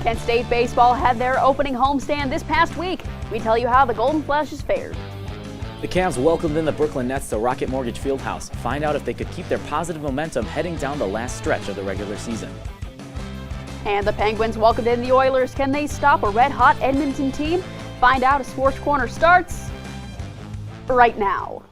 Kent State baseball had their opening homestand this past week. We tell you how the Golden Flashes fared. The Cavs welcomed in the Brooklyn Nets to Rocket Mortgage Fieldhouse. Find out if they could keep their positive momentum heading down the last stretch of the regular season. And the Penguins welcomed in the Oilers. Can they stop a red-hot Edmonton team? Find out as Sportscorner starts right now.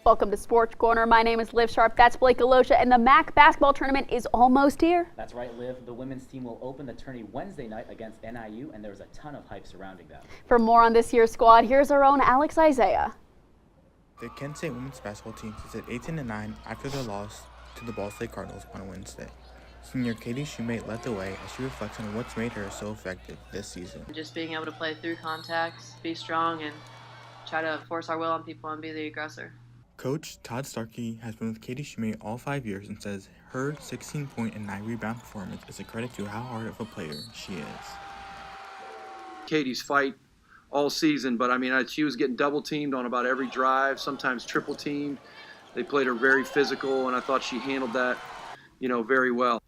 Welcome to Sports Corner. My name is Liv Sharp. That's Blake Alosha, and the MAC basketball tournament is almost here. That's right, Liv. The women's team will open the tourney Wednesday night against NIU, and there's a ton of hype surrounding them. For more on this year's squad, here's our own Alex Isaiah. The Kent State women's basketball team sits at 18-9 after their loss to the Ball State Cardinals on Wednesday. Senior Katie Shoemate led the way as she reflects on what's made her so effective this season. Just being able to play through contacts, be strong, and try to force our will on people and be the aggressor. Coach Todd Starkey has been with Katie Shoemate all 5 years and says her 16-point and 9-rebound performance is a credit to how hard of a player she is. Katie's fight all season, but I mean, she was getting double teamed on about every drive, sometimes triple teamed. They played her very physical, and I thought she handled that, very well.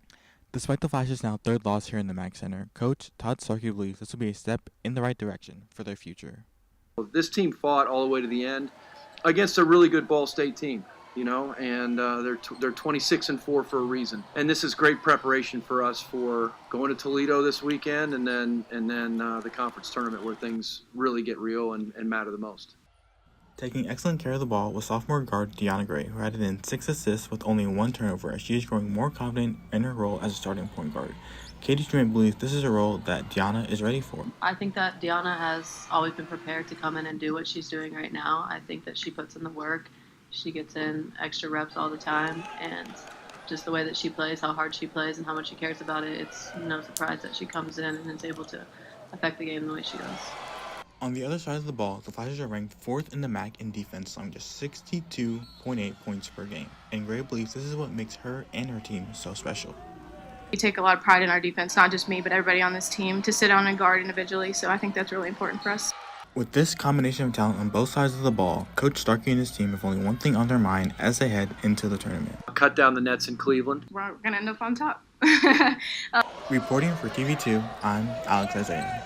Despite the Flash's now third loss here in the MAC Center, Coach Todd Starkey believes this will be a step in the right direction for their future. This team fought all the way to the end against a really good Ball State team, and they're 26-4 for a reason. And this is great preparation for us for going to Toledo this weekend, and then the conference tournament where things really get real and matter the most. Taking excellent care of the ball was sophomore guard Deanna Gray, who added in 6 assists with only 1 turnover as she is growing more confident in her role as a starting point guard. Katie Shoemate believes this is a role that Deanna is ready for. I think that Deanna has always been prepared to come in and do what she's doing right now. I think that she puts in the work. She gets in extra reps all the time, and just the way that she plays, how hard she plays, and how much she cares about it, it's no surprise that she comes in and is able to affect the game the way she does. On the other side of the ball, the Flashes are ranked 4th in the MAC in defense, allowing just 62.8 points per game, and Gray believes this is what makes her and her team so special. We take a lot of pride in our defense, not just me, but everybody on this team, to sit down and guard individually, so I think that's really important for us. With this combination of talent on both sides of the ball, Coach Starkey and his team have only one thing on their mind as they head into the tournament. Cut down the nets in Cleveland. We're going to end up on top. Reporting for TV2, I'm Alex Isaiah.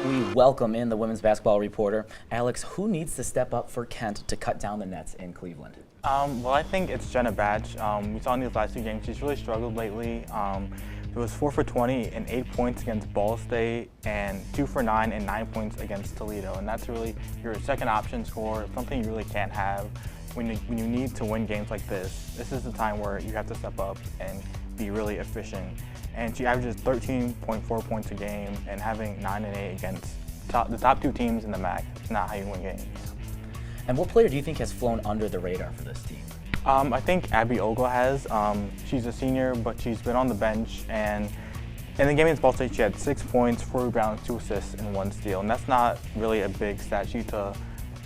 We welcome in the women's basketball reporter. Alex, who needs to step up for Kent to cut down the nets in Cleveland? Well, I think it's Jenna Batch. We saw in these last 2 games, she's really struggled lately. It was 4 for 20 and 8 points against Ball State, and 2 for 9 and 9 points against Toledo. And that's really your second option scorer, something you really can't have when you need to win games like this. This is the time where you have to step up and be really efficient. And she averages 13.4 points a game, and having 9 and 8 against the top 2 teams in the MAC is not how you win games. And what player do you think has flown under the radar for this team? I think Abby Ogle has. She's a senior, but she's been on the bench, and in the game against Ball State, she had 6 points, 4 rebounds, 2 assists, and 1 steal. And that's not really a big stat sheet to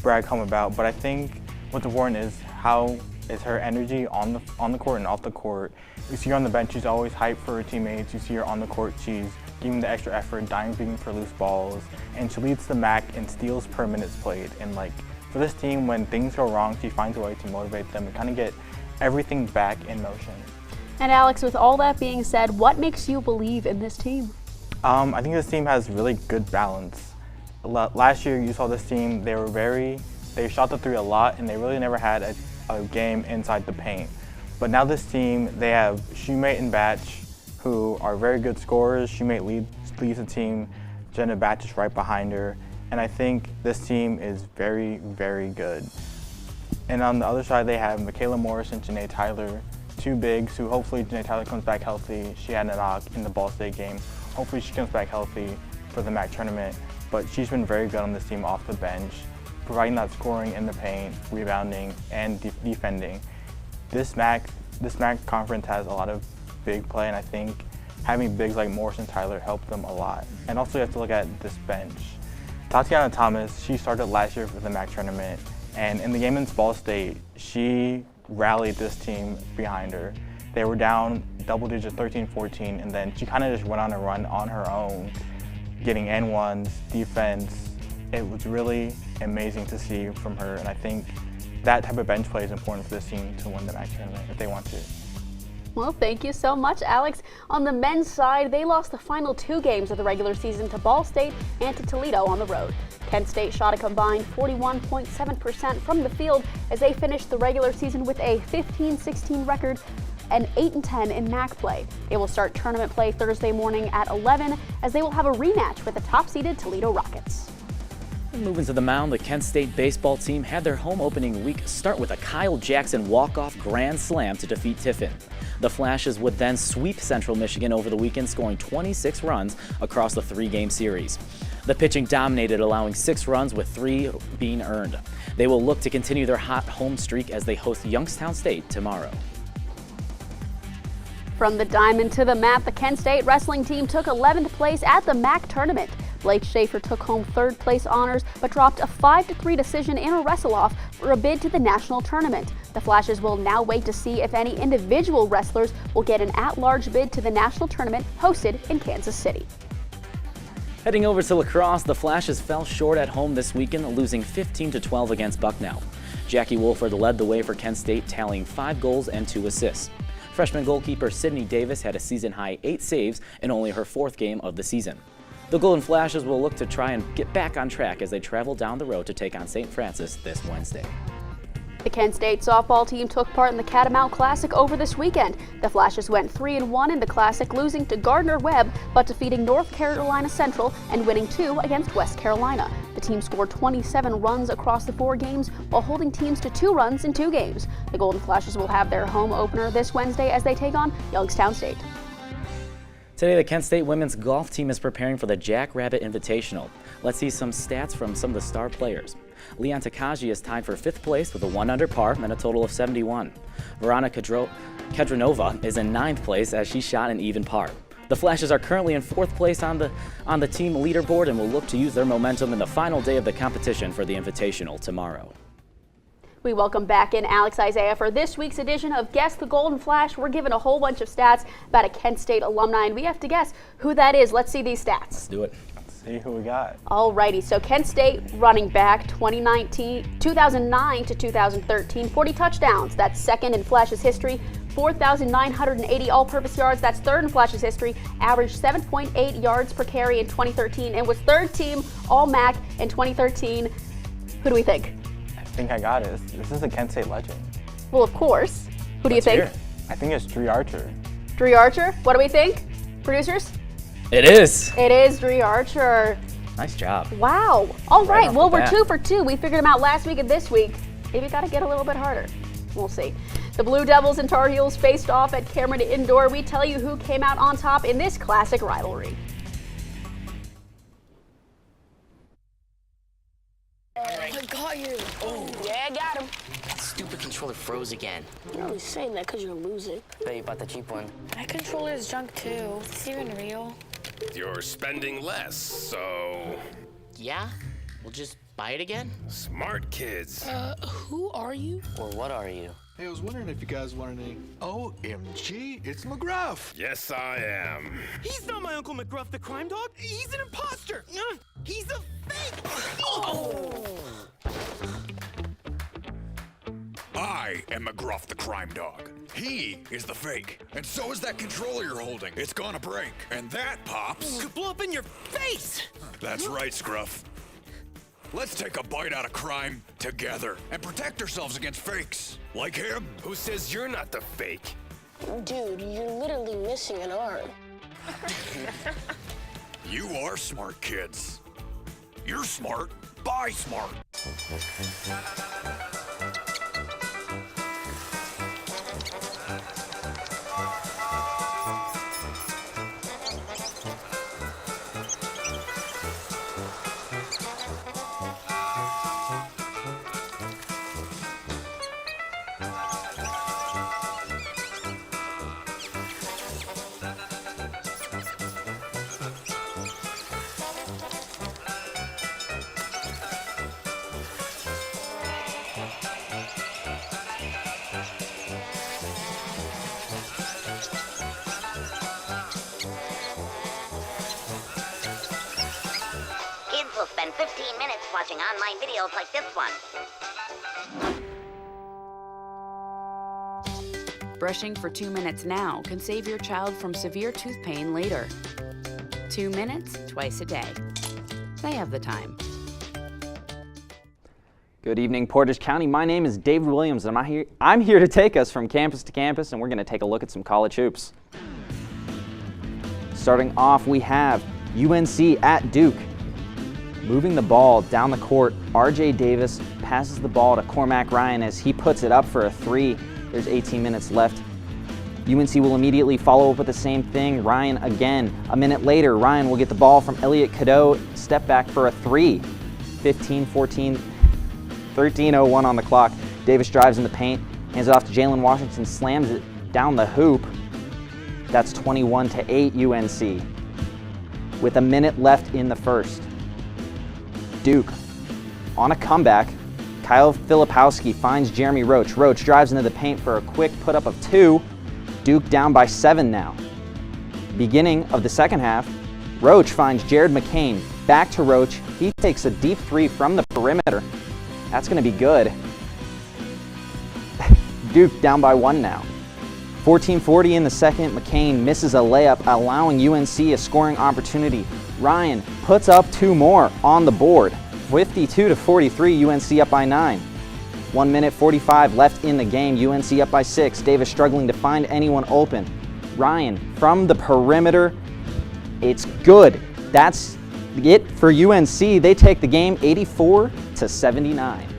brag home about, but I think what's important is how is her energy on the court and off the court. You see her on the bench, she's always hyped for her teammates. You see her on the court, she's giving the extra effort, diving for loose balls, and she leads the MAC in steals per minutes played. And for this team, when things go wrong, she finds a way to motivate them and kind of get everything back in motion. And Alex, with all that being said, what makes you believe in this team? I think this team has really good balance. Last year, you saw this team, they shot the 3 a lot, and they really never had a game inside the paint. But now this team, they have Shoemate and Batch, who are very good scorers. Shoemate leads the team. Jenna Batch is right behind her. And I think this team is very, very good. And on the other side, they have Michaela Morris and Janae Tyler, 2 bigs who hopefully Janae Tyler comes back healthy. She had a knock in the Ball State game. Hopefully she comes back healthy for the MAC tournament. But she's been very good on this team off the bench, providing that scoring in the paint, rebounding, and defending. This MAC conference has a lot of big play, and I think having bigs like Morris and Tyler helped them a lot. And also you have to look at this bench. Tatiana Thomas, she started last year for the MAC tournament, and in the game against Ball State, she rallied this team behind her. They were down double digits, 13-14, and then she kind of just went on a run on her own, getting N1s, defense. It was really amazing to see from her, and I think that type of bench play is important for this team to win the MAC tournament if they want to. Well, thank you so much, Alex. On the men's side, they lost the final 2 games of the regular season to Ball State and to Toledo on the road. Kent State shot a combined 41.7% from the field as they finished the regular season with a 15-16 record and 8-10 in MAC play. They will start tournament play Thursday morning at 11 as they will have a rematch with the top-seeded Toledo Rockets. Moving to the mound, the Kent State baseball team had their home opening week start with a Kyle Jackson walk-off grand slam to defeat Tiffin. The Flashes would then sweep Central Michigan over the weekend, scoring 26 runs across the 3-game series. The pitching dominated, allowing 6 runs with 3 being earned. They will look to continue their hot home streak as they host Youngstown State tomorrow. From the diamond to the mat, the Kent State wrestling team took 11th place at the MAC tournament. Blake Schaefer took home 3rd place honors, but dropped a 5-3 decision in a wrestle-off for a bid to the national tournament. The Flashes will now wait to see if any individual wrestlers will get an at-large bid to the national tournament hosted in Kansas City. Heading over to lacrosse, the Flashes fell short at home this weekend, losing 15-12 against Bucknell. Jackie Wolford led the way for Kent State, tallying 5 goals and 2 assists. Freshman goalkeeper Sydney Davis had a season-high 8 saves in only her 4th game of the season. The Golden Flashes will look to try and get back on track as they travel down the road to take on St. Francis this Wednesday. The Kent State softball team took part in the Catamount Classic over this weekend. The Flashes went 3-1 in the Classic, losing to Gardner-Webb, but defeating North Carolina Central and winning 2 against West Carolina. The team scored 27 runs across the 4 games while holding teams to 2 runs in 2 games. The Golden Flashes will have their home opener this Wednesday as they take on Youngstown State. Today, the Kent State women's golf team is preparing for the Jack Rabbit Invitational. Let's see some stats from some of the star players. Leon Takaji is tied for 5th place with a 1 under par and a total of 71. Veronica Kedranova is in 9th place as she shot an even par. The Flashes are currently in 4th place on the team leaderboard and will look to use their momentum in the final day of the competition for the Invitational tomorrow. We welcome back in Alex Isaiah for this week's edition of Guess the Golden Flash. We're given a whole bunch of stats about a Kent State alumni, and we have to guess who that is. Let's see these stats. Let's do it. Let's see who we got. Alrighty, so Kent State running back 2009 to 2013, 40 touchdowns. That's 2nd in Flash's history. 4,980 all-purpose yards. That's 3rd in Flash's history. Averaged 7.8 yards per carry in 2013 and was 3rd team All-MAC in 2013. Who do we think? I think I got it. This is a Kent State legend. Well, of course. Who do you think? I think it's Dree Archer. Dree Archer? What do we think? Producers? It is. It is Dree Archer. Nice job. Wow. All right. off Well, the we're bat. 2 for 2. We figured them out last week and this week. Maybe got to get a little bit harder. We'll see. The Blue Devils and Tar Heels faced off at Cameron Indoor. We tell you who came out on top in this classic rivalry. I got you. Oh, yeah, I got him. That stupid controller froze again. You're only saying that because you're losing. Bet you bought the cheap one. That controller is junk too. Is this even real? You're spending less, so... Yeah? We'll just buy it again? Smart kids. Who are you? Or what are you? Hey, I was wondering if you guys wanted any... OMG, it's McGruff. Yes, I am. He's not my Uncle McGruff, the crime dog. He's an imposter. He's a fake. I am McGruff, the crime dog. He is the fake. And so is that controller you're holding. It's gonna break. And that, Pops... could blow up in your face. That's right, Scruff. Let's take a bite out of crime together and protect ourselves against fakes. Like him. Who says you're not the fake? Dude, you're literally missing an arm. You are smart kids. You're smart. Buy smart. watching online videos like this one. Brushing for 2 minutes now can save your child from severe tooth pain later. 2 minutes, twice a day. They have the time. Good evening, Portage County. My name is David Williams, and I'm here to take us from campus to campus, and we're going to take a look at some college hoops. Starting off, we have UNC at Duke. Moving the ball down the court, RJ Davis passes the ball to Cormac Ryan as he puts it up for a three. There's 18 minutes left. UNC will immediately follow up with the same thing. Ryan again. A minute later, Ryan will get the ball from Elliot Cadeau, step back for a three. 15-14, 13:01 on the clock. Davis drives in the paint, hands it off to Jalen Washington, slams it down the hoop. That's 21-8 UNC. With a minute left in the first. Duke on a comeback. Kyle Filipowski finds Jeremy Roach. Roach drives into the paint for a quick put up of two. Duke down by 7 now. Beginning of the second half, Roach finds Jared McCain. Back to Roach. He takes a deep three from the perimeter. That's going to be good. Duke down by 1 now. 14:40 in the second. McCain misses a layup, allowing UNC a scoring opportunity. Ryan puts up 2 more on the board. 52-43, UNC up by 9. 1 minute 45 left in the game, UNC up by 6. Davis struggling to find anyone open. Ryan from the perimeter. It's good. That's it for UNC. They take the game 84-79.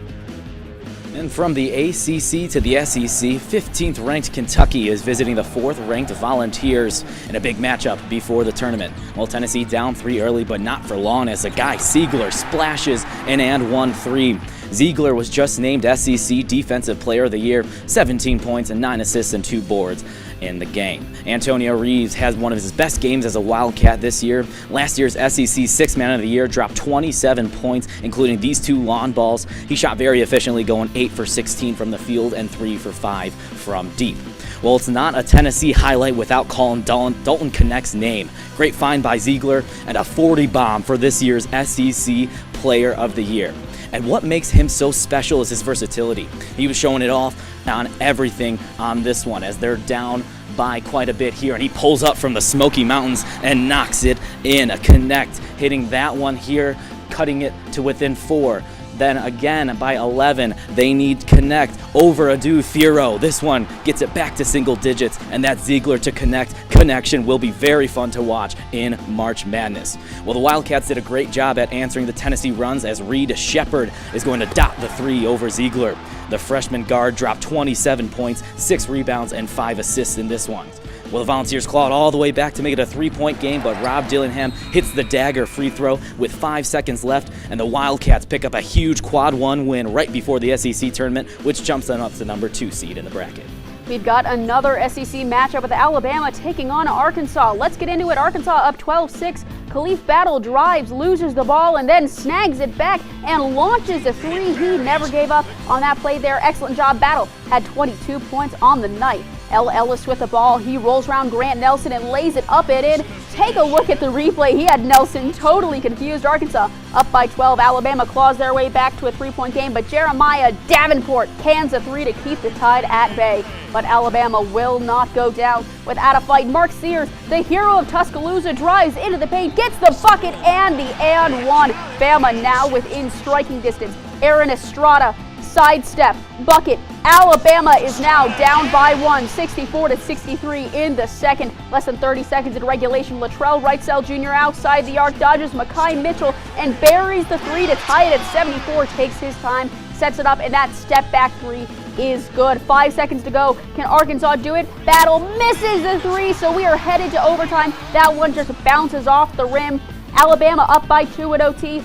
And from the ACC to the SEC, 15th ranked Kentucky is visiting the 4th ranked Volunteers in a big matchup before the tournament. Well, Tennessee down 3 early, but not for long as the guy Ziegler splashes in and 1 3. Ziegler was just named SEC Defensive Player of the Year, 17 points and 9 assists and 2 boards in the game. Antonio Reeves has one of his best games as a Wildcat this year. Last year's SEC Sixth Man of the Year dropped 27 points, including these 2 lawn balls. He shot very efficiently, going 8 for 16 from the field and 3 for 5 from deep. Well, it's not a Tennessee highlight without calling Dalton Connect's name. Great find by Ziegler and a 40 bomb for this year's SEC Player of the Year. And what makes him so special is his versatility. He was showing it off on everything on this one as they're down by quite a bit here, and he pulls up from the Smoky Mountains and knocks it in. A Connect hitting that one here, cutting it to within 4. Then again by 11, they need Connect over Adu Thiero. This one gets it back to single digits, and that Ziegler to Connect connection will be very fun to watch in March Madness. Well, the Wildcats did a great job at answering the Tennessee runs as Reed Shepard is going to dot the 3 over Ziegler. The freshman guard dropped 27 points, 6 rebounds, and 5 assists in this one. Well, the Volunteers clawed all the way back to make it a 3-point game, but Rob Dillingham hits the dagger free throw with 5 seconds left, and the Wildcats pick up a huge quad 1 win right before the SEC tournament, which jumps them up to number 2 seed in the bracket. We've got another SEC matchup with Alabama taking on Arkansas. Let's get into it. Arkansas up 12-6. Khalif Battle drives, loses the ball, and then snags it back and launches a 3. He never gave up on that play there. Excellent job. Battle had 22 points on the night. L. Ellis with the ball. He rolls around Grant Nelson and lays it up and in. Take a look at the replay. He had Nelson totally confused. Arkansas up by 12. Alabama claws their way back to a 3-point game, but Jeremiah Davenport cans a 3 to keep the Tide at bay. But Alabama will not go down without a fight. Mark Sears, the hero of Tuscaloosa, drives into the paint, gets the bucket and the and 1. Bama now within striking distance. Aaron Estrada, sidestep, bucket. Alabama is now down by 1, 64-63 in the second. Less than 30 seconds in regulation. Latrell Wrightsell Jr. outside the arc, dodges Makai Mitchell and buries the 3 to tie it at 74. Takes his time, sets it up, and that step back 3 is good. 5 seconds to go. Can Arkansas do it? Battle misses the 3, so we are headed to overtime. That one just bounces off the rim. Alabama up by 2 at OT.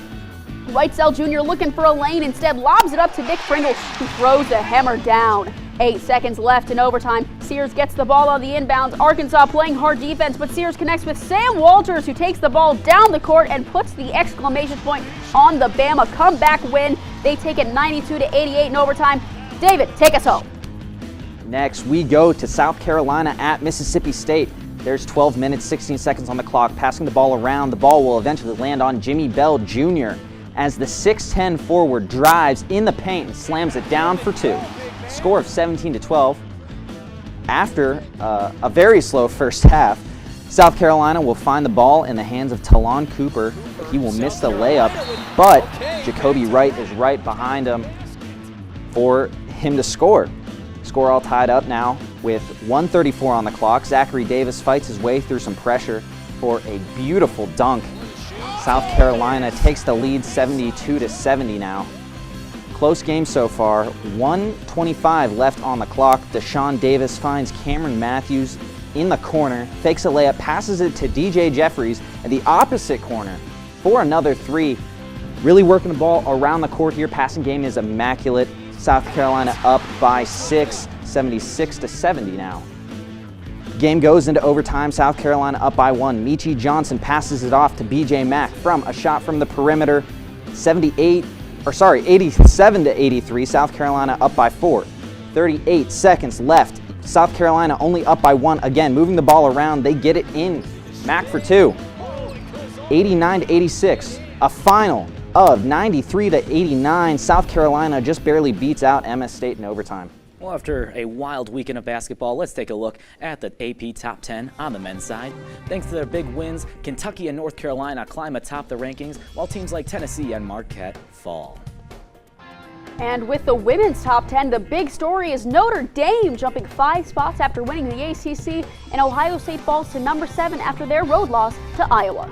Wrightsell Jr. looking for a lane, instead lobs it up to Nick Pringle, who throws the hammer down. 8 seconds left in overtime. Sears gets the ball on the inbounds. Arkansas playing hard defense, but Sears connects with Sam Walters, who takes the ball down the court and puts the exclamation point on the Bama comeback win. They take it 92-88 in overtime. David, take us home. Next, we go to South Carolina at Mississippi State. There's 12 minutes, 16 seconds on the clock. Passing the ball around, the ball will eventually land on Jimmy Bell Jr. as the 6'10 forward drives in the paint and slams it down for 2. Score of 17-12. After a very slow first half, South Carolina will find the ball in the hands of Talon Cooper. He will miss the layup, but Jacoby Wright is right behind him for him to score. Score all tied up now with 1:34 on the clock. Zachary Davis fights his way through some pressure for a beautiful dunk. South Carolina takes the lead 72-70 now. Close game so far, 1:25 left on the clock. Deshaun Davis finds Cameron Matthews in the corner, fakes a layup, passes it to DJ Jeffries at the opposite corner for another 3. Really working the ball around the court here. Passing game is immaculate. South Carolina up by 6, 76-70 now. Game goes into overtime. South Carolina up by 1. Michi Johnson passes it off to BJ Mack from a shot from the perimeter. 87-83. South Carolina up by 4. 38 seconds left. South Carolina only up by 1. Again, moving the ball around. They get it in. Mack for 2. 89-86. A final of 93-89. South Carolina just barely beats out MS State in overtime. Well, after a wild weekend of basketball, let's take a look at the AP Top 10 on the men's side. Thanks to their big wins, Kentucky and North Carolina climb atop the rankings, while teams like Tennessee and Marquette fall. And with the women's top 10, the big story is Notre Dame jumping 5 spots after winning the ACC, and Ohio State falls to number 7 after their road loss to Iowa.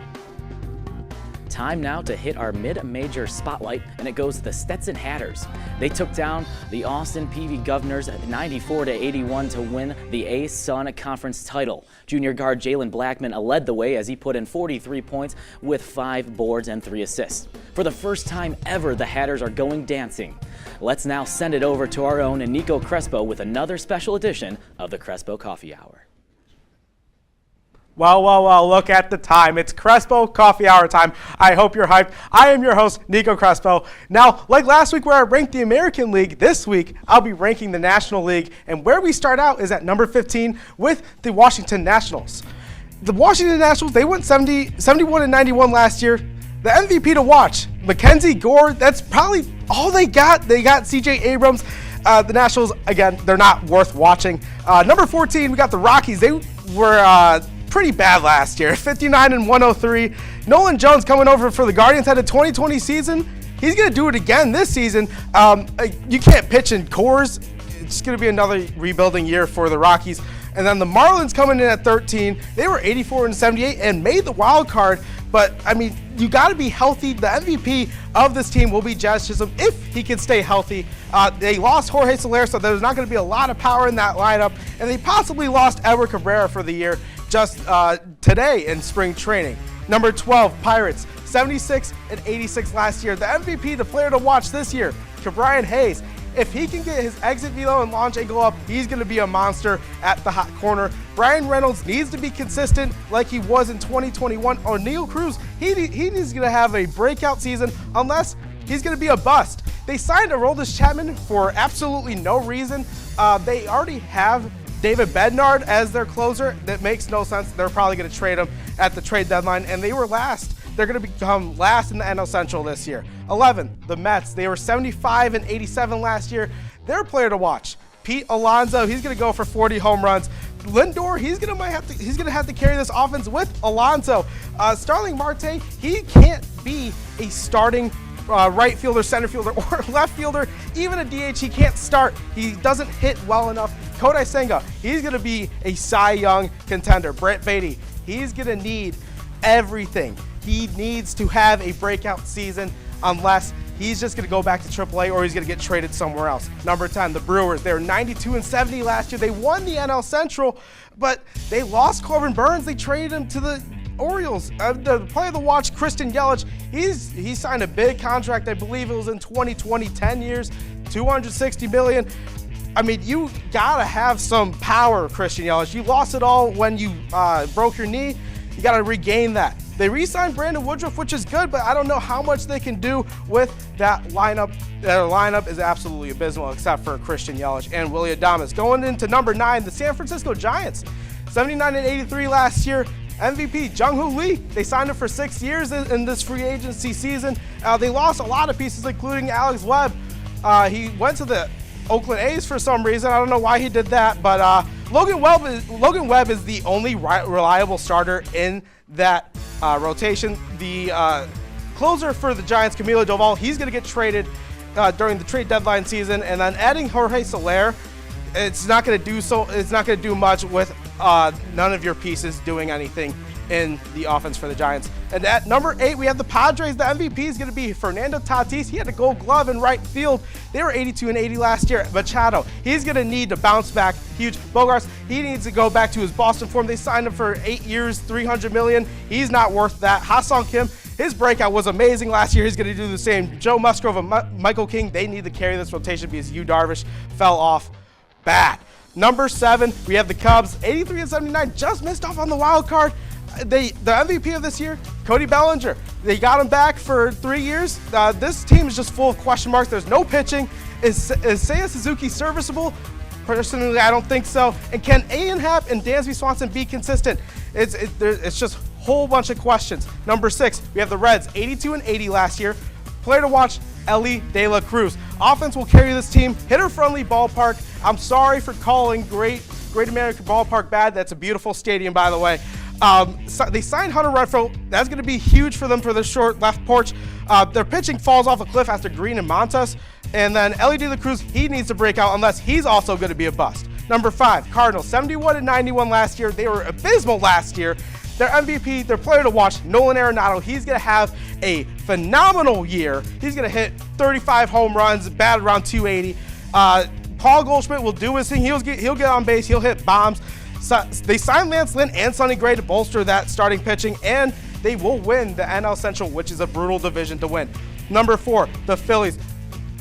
Time now to hit our mid-major spotlight, and it goes to the Stetson Hatters. They took down the Austin Peay Governors at 94-81 to win the A-Sun Conference title. Junior guard Jalen Blackman led the way as he put in 43 points with 5 boards and 3 assists. For the first time ever, the Hatters are going dancing. Let's now send it over to our own Nico Crespo with another special edition of the Crespo Coffee Hour. Well, look at the time. It's Crespo Coffee Hour time. I hope you're hyped. I am your host, Nico Crespo. Now, like last week where I ranked the American League, this week I'll be ranking the National League. And where we start out is at number 15 with the Washington Nationals. The Washington Nationals, they went 71-91 last year. The MVP to watch, Mackenzie Gore, that's probably all they got. They got CJ Abrams. The Nationals, again, they're not worth watching. Number 14, we got the Rockies. They were pretty bad last year, 59-103. Nolan Jones coming over for the Guardians, had a 2020 season. He's going to do it again this season. You can't pitch in cores. It's going to be another rebuilding year for the Rockies. And then the Marlins coming in at 13. They were 84-78 and made the wild card. But, I mean, you got to be healthy. The MVP of this team will be Jazz Chisholm if he can stay healthy. They lost Jorge Soler, so there's not going to be a lot of power in that lineup. And they possibly lost Edward Cabrera for the year just today in spring training. Number 12, Pirates, 76-86 last year. The MVP, the player to watch this year, Ke'Bryan Hayes. If he can get his exit velo and launch angle up, he's going to be a monster at the hot corner. Brian Reynolds needs to be consistent like he was in 2021. O'Neal Cruz, he's going to have a breakout season unless he's going to be a bust. They signed Aroldis Chapman for absolutely no reason. They already have David Bednar as their closer. That makes no sense. They're probably going to trade him at the trade deadline, and they were last. They're going to become last in the NL Central this year. 11, the Mets. They were 75-87 last year. They're a player to watch. Pete Alonso, he's going to go for 40 home runs. Lindor, he's going to have to carry this offense with Alonso. Starling Marte, he can't be a starting right fielder, center fielder, or left fielder. Even a DH, he can't start. He doesn't hit well enough. Kodai Senga, he's going to be a Cy Young contender. Brett Beatty, he's going to need everything. He needs to have a breakout season unless he's just going to go back to AAA or he's going to get traded somewhere else. Number 10, the Brewers. They were 92-70 last year. They won the NL Central, but they lost Corbin Burns. They traded him to the Orioles. The player to watch, Christian Yelich, he signed a big contract. I believe it was in 2020, 10 years, $260 million. I mean, you gotta have some power, Christian Yelich. You lost it all when you broke your knee. You gotta regain that. They re-signed Brandon Woodruff, which is good, but I don't know how much they can do with that lineup. Their lineup is absolutely abysmal, except for Christian Yelich and Willy Adames. Going into number 9, the San Francisco Giants, 79-83 last year. MVP Jung-Hoo Lee, they signed him for 6 years in this free agency season. They lost a lot of pieces, including Alex Webb. He went to the Oakland A's for some reason. I don't know why he did that, but Logan Webb is the only reliable starter in that rotation. The closer for the Giants, Camilo Doval, he's going to get traded during the trade deadline season, and then adding Jorge Soler, it's not going to do much with none of your pieces doing anything in the offense for the Giants. And at number 8, we have the Padres. The MVP is going to be Fernando Tatis. He had a Gold Glove in right field. They were 82 and 80 last year. Machado, he's going to need to bounce back huge. Bogarts, he needs to go back to his Boston form. They signed him for 8 years, $300 million. He's not worth that. Ha-Seong Kim, his breakout was amazing last year. He's going to do the same. Joe Musgrove and Michael King, they need to carry this rotation because Yu Darvish fell off bad. Number 7, we have the Cubs, 83 and 79, just missed off on the wild card. The MVP of this year, Cody Bellinger. They got him back for 3 years. This team is just full of question marks. There's no pitching. Is Seiya Suzuki serviceable? Personally, I don't think so. And can Ian Happ and Dansby Swanson be consistent? It's just a whole bunch of questions. Number 6, we have the Reds, 82 and 80 last year. Player to watch, Elly De La Cruz. Offense will carry this team. Hitter-friendly ballpark. I'm sorry for calling Great American Ballpark bad. That's a beautiful stadium, by the way. They signed Hunter Renfroe. That's going to be huge for them for the short left porch. Their pitching falls off a cliff after Green and Montas. And then Elly De La Cruz, he needs to break out unless he's also going to be a bust. Number 5, Cardinals, 71 and 91 last year. They were abysmal last year. Their MVP, their player to watch, Nolan Arenado, he's going to have a phenomenal year. He's going to hit 35 home runs, bat around 280. Paul Goldschmidt will do his thing. He'll get on base. He'll hit bombs. So they signed Lance Lynn and Sonny Gray to bolster that starting pitching, and they will win the NL Central, which is a brutal division to win. Number 4, the Phillies.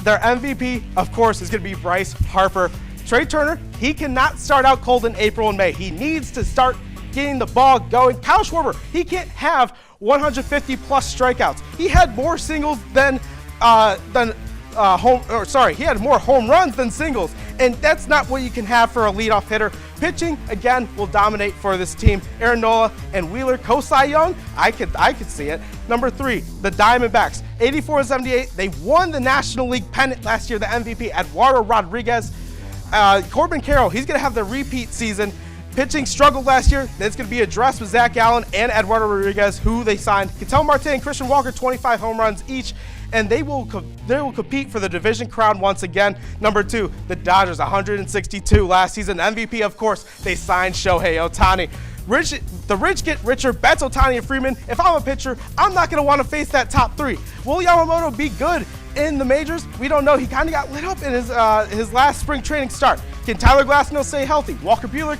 Their MVP, of course, is going to be Bryce Harper. Trey Turner, he cannot start out cold in April and May. He needs to start getting the ball going. Kyle Schwarber, he can't have 150 plus strikeouts. He had more singles he had more home runs than singles, and that's not what you can have for a leadoff hitter. Pitching, again, will dominate for this team. Aaron Nola and Wheeler, co-Cy Young, I could see it. Number 3, the Diamondbacks, 84 and 78. They won the National League pennant last year, the MVP, Eduardo Rodriguez. Corbin Carroll, he's going to have the repeat season. Pitching struggled last year. That's going to be addressed with Zach Allen and Eduardo Rodriguez, who they signed. Ketel Marte and Christian Walker, 25 home runs each, and they will compete for the division crown once again. Number 2, the Dodgers, 162 last season. MVP, of course, they signed Shohei Ohtani. The rich get richer. Bets Ohtani and Freeman. If I'm a pitcher, I'm not going to want to face that top 3. Will Yamamoto be good in the majors? We don't know. He kind of got lit up in his last spring training start. Can Tyler Glasnow stay healthy? Walker Buehler,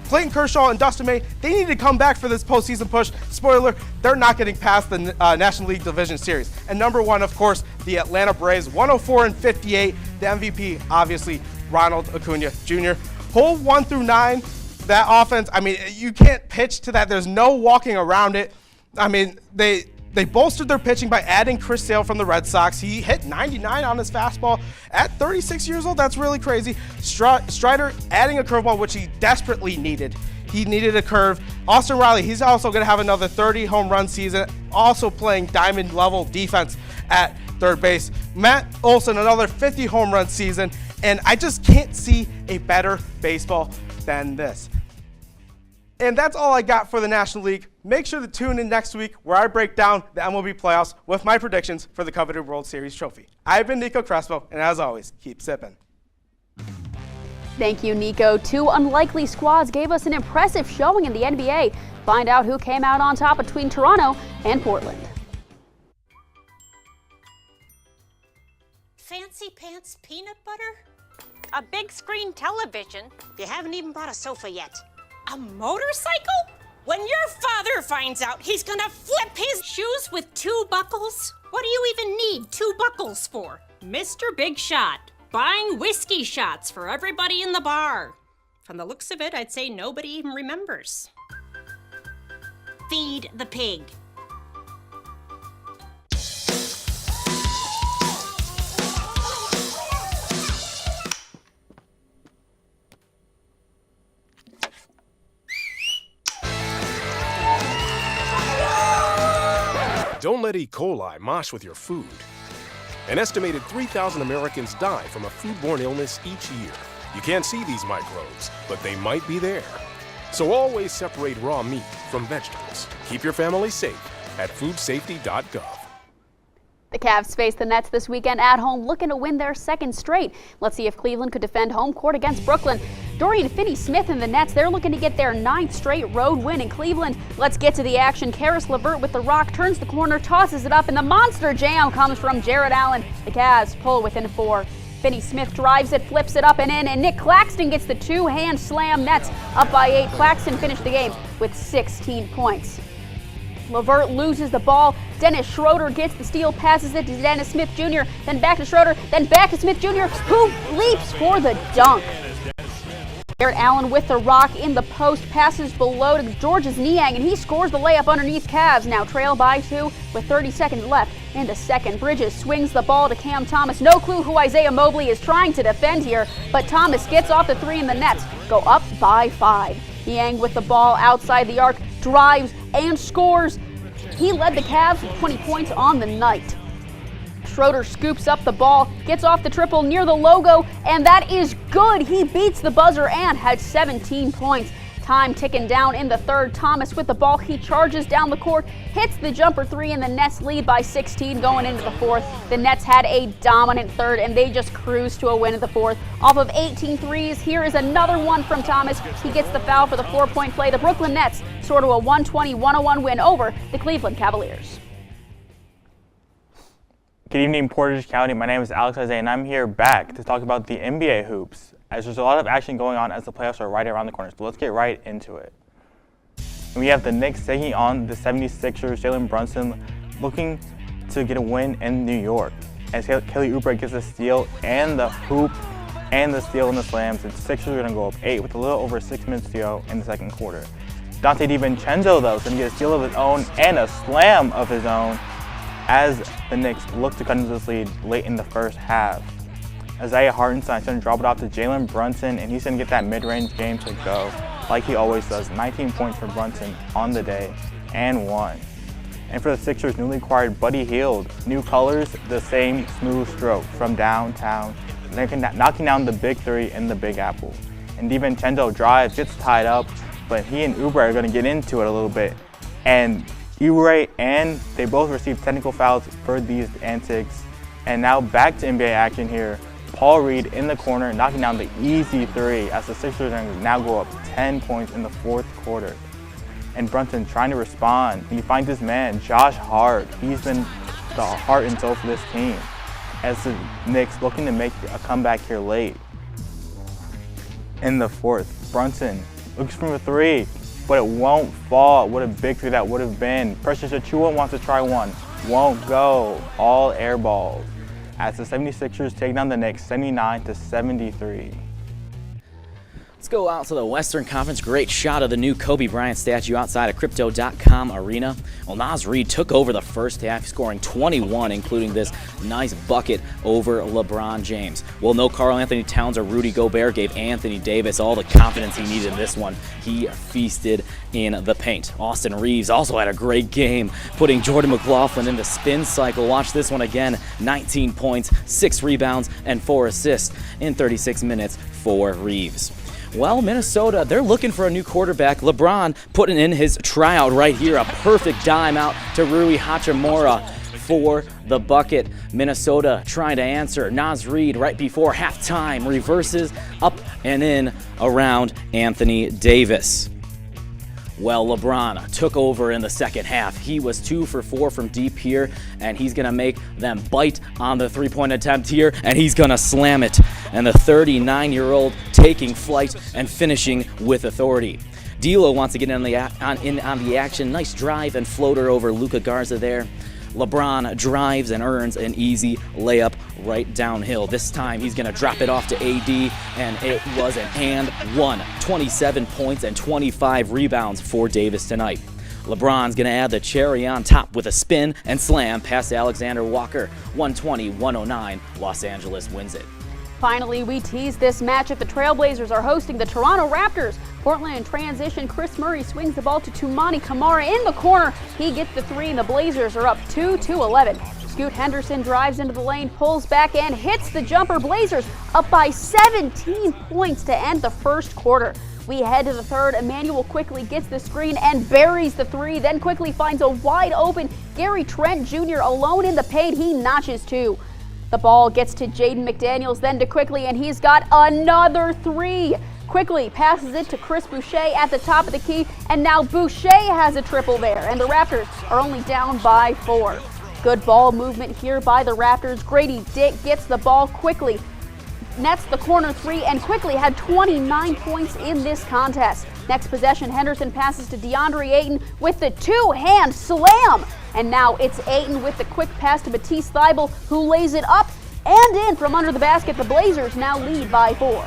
Clayton Kershaw, and Dustin May, they need to come back for this postseason push. Spoiler, they're not getting past the National League Division Series. And number 1, of course, the Atlanta Braves, 104 and 58. The MVP, obviously, Ronald Acuna Jr. Hole 1 through 9, that offense, I mean, you can't pitch to that. There's no walking around it. I mean, they bolstered their pitching by adding Chris Sale from the Red Sox. He hit 99 on his fastball at 36 years old. That's really crazy. Strider adding a curveball, which he desperately needed. He needed a curve. Austin Riley, he's also going to have another 30 home run season, also playing diamond level defense at third base. Matt Olson, another 50 home run season, and I just can't see a better baseball than this. And that's all I got for the National League. Make sure to tune in next week where I break down the MLB playoffs with my predictions for the coveted World Series trophy. I've been Nico Crespo, and as always, keep sipping. Thank you, Nico. 2 unlikely squads gave us an impressive showing in the NBA. Find out who came out on top between Toronto and Portland. Fancy pants peanut butter? A big screen television? You haven't even bought a sofa yet. A motorcycle? When your father finds out, he's gonna flip his shoes with 2 buckles? What do you even need 2 buckles for? Mr. Big Shot, buying whiskey shots for everybody in the bar. From the looks of it, I'd say nobody even remembers. Feed the pig. Don't let E. coli mosh with your food. An estimated 3,000 Americans die from a foodborne illness each year. You can't see these microbes, but they might be there. So always separate raw meat from vegetables. Keep your family safe at foodsafety.gov. The Cavs face the Nets this weekend at home, looking to win their second straight. Let's see if Cleveland could defend home court against Brooklyn. Dorian Finney-Smith and the Nets, they're looking to get their 9th straight road win in Cleveland. Let's get to the action. Karis LeVert with the rock, turns the corner, tosses it up, and the monster jam comes from Jared Allen. The Cavs pull within 4. Finney-Smith drives it, flips it up and in, and Nick Claxton gets the two-hand slam. Nets up by 8. Claxton finished the game with 16 points. LeVert loses the ball. Dennis Schroeder gets the steal, passes it to Dennis Smith Jr., then back to Schroeder, then back to Smith Jr., who leaps for the dunk. Jared Allen with the rock in the post, passes below to Georges Niang, and he scores the layup underneath. Cavs now trail by 2 with 30 seconds left in the second. Bridges swings the ball to Cam Thomas. No clue who Isaiah Mobley is trying to defend here, but Thomas gets off the 3 and the Nets go up by 5. Niang with the ball outside the arc, drives and scores. He led the Cavs with 20 points on the night. Schroeder scoops up the ball, gets off the triple near the logo, and that is good. He beats the buzzer and has 17 points. Time ticking down in the third. Thomas with the ball. He charges down the court, hits the jumper 3, and the Nets lead by 16 going into the fourth. The Nets had a dominant third, and they just cruised to a win in the fourth. Off of 18 threes, here is another one from Thomas. He gets the foul for the 4-point play. The Brooklyn Nets soar to a 120-101 win over the Cleveland Cavaliers. Good evening, Portage County. My name is Alex Isaiah, and I'm here back to talk about the NBA hoops, as there's a lot of action going on as the playoffs are right around the corner. So let's get right into it. And we have the Knicks taking on the 76ers. Jalen Brunson looking to get a win in New York, as Kelly Oubre gets the steal and the hoop and the steal and the slams. The Sixers are going to go up 8 with a little over 6 minutes to go in the second quarter. Dante DiVincenzo, though, is going to get a steal of his own and a slam of his own, as the Knicks look to cut into this lead late in the first half. Isaiah Hartenstein's going to drop it off to Jalen Brunson, and he's going to get that mid-range game to go like he always does. 19 points for Brunson on the day and 1. And for the Sixers, newly acquired Buddy Hield, new colors, the same smooth stroke from downtown, knocking down the big 3 in the Big Apple. And DiVincenzo drives, gets tied up, but he and Oubre are going to get into it a little bit. And Oubre and they both received technical fouls for these antics. And now back to NBA action here. Paul Reed in the corner, knocking down the easy 3 as the Sixers now go up 10 points in the fourth quarter. And Brunson trying to respond, and he finds his man, Josh Hart. He's been the heart and soul for this team, as the Knicks looking to make a comeback here late. In the fourth, Brunson looks from a 3, but it won't fall. What a big 3 that would have been. Precious Achiuwa wants to try one. Won't go. All air balls, as the 76ers take down the Knicks 79-73. Let's go out to the Western Conference. Great shot of the new Kobe Bryant statue outside of Crypto.com Arena. Well, Naz Reid took over the first half, scoring 21, including this nice bucket over LeBron James. Well, no Karl Anthony Towns or Rudy Gobert gave Anthony Davis all the confidence he needed in this one. He feasted in the paint. Austin Reeves also had a great game, putting Jordan McLaughlin in the spin cycle. Watch this one again. 19 points, 6 rebounds, and 4 assists in 36 minutes for Reeves. Well, Minnesota, they're looking for a new quarterback. LeBron putting in his tryout right here. A perfect dime out to Rui Hachimura for the bucket. Minnesota trying to answer. Naz Reid right before halftime reverses up and in around Anthony Davis. Well, LeBron took over in the second half. He was 2 for 4 from deep here, and he's going to make them bite on the three-point attempt here, and he's going to slam it. And the 39-year-old taking flight and finishing with authority. D'Lo wants to get in on the action. Nice drive and floater over Luka Garza there. LeBron drives and earns an easy layup right downhill. This time he's going to drop it off to AD, and it was an and one. 27 points and 25 rebounds for Davis tonight. LeBron's going to add the cherry on top with a spin and slam past Alexander Walker. 120-109, Los Angeles wins it. Finally, we teased this matchup. The Trailblazers are hosting the Toronto Raptors. Portland in transition. Chris Murray swings the ball to Toumani Camara in the corner. He gets the three, and the Blazers are up 2-11. Scoot Henderson drives into the lane, pulls back, and hits the jumper. Blazers up by 17 points to end the first quarter. We head to the third. Emmanuel quickly gets the screen and buries the three, then quickly finds a wide open Gary Trent Jr. alone in the paint. He notches two. The ball gets to Jaden McDaniels, then to Quickly, and he's got another three. Quickly passes it to Chris Boucher at the top of the key, and now Boucher has a triple there, and the Raptors are only down by 4. Good ball movement here by the Raptors. Grady Dick gets the ball quickly, nets the corner three, and Quickly had 29 points in this contest. Next possession, Henderson passes to DeAndre Ayton with the two-hand slam. And now it's Ayton with the quick pass to Matisse Thybulle, who lays it up and in from under the basket. The Blazers now lead by 4.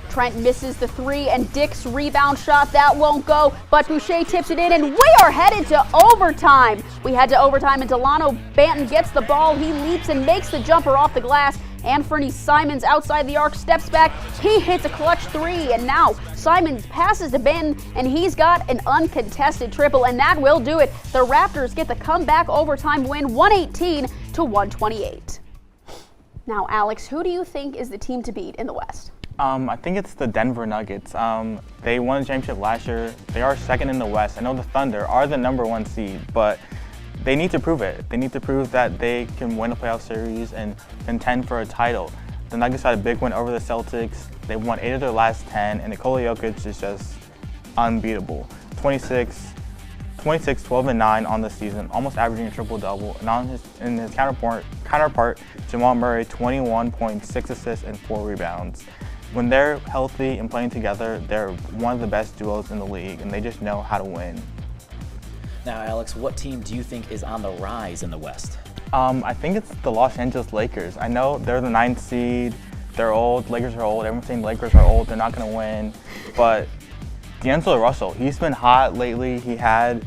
Trent misses the three, and Dick's rebound shot, that won't go, but Boucher tips it in, and we are headed to overtime. We head to overtime, and Delano Banton gets the ball. He leaps and makes the jumper off the glass. Anthony Simons outside the arc, steps back. He hits a clutch three, and now Simons passes to Banton, and he's got an uncontested triple, and that will do it. The Raptors get the comeback overtime win, 118-128. Now, Alex, who do you think is the team to beat in the West? I think it's the Denver Nuggets. They won the championship last year. They are second in the West. I know the Thunder are the #1 seed, but they need to prove it. They need to prove that they can win a playoff series and contend for a title. The Nuggets had a big win over the Celtics. They've won 8 of their last 10, and Nikola Jokic is just unbeatable. 26, 12, and 9 on the season, almost averaging a triple-double. And his counterpart, Jamal Murray, 21 points, 6 assists, and 4 rebounds. When they're healthy and playing together, they're one of the best duos in the league, and they just know how to win. Now, Alex, what team do you think is on the rise in the West? I think it's the Los Angeles Lakers. I know they're the 9th seed. They're old. Lakers are old. Everyone's saying Lakers are old. They're not going to win. But D'Angelo Russell, he's been hot lately. He had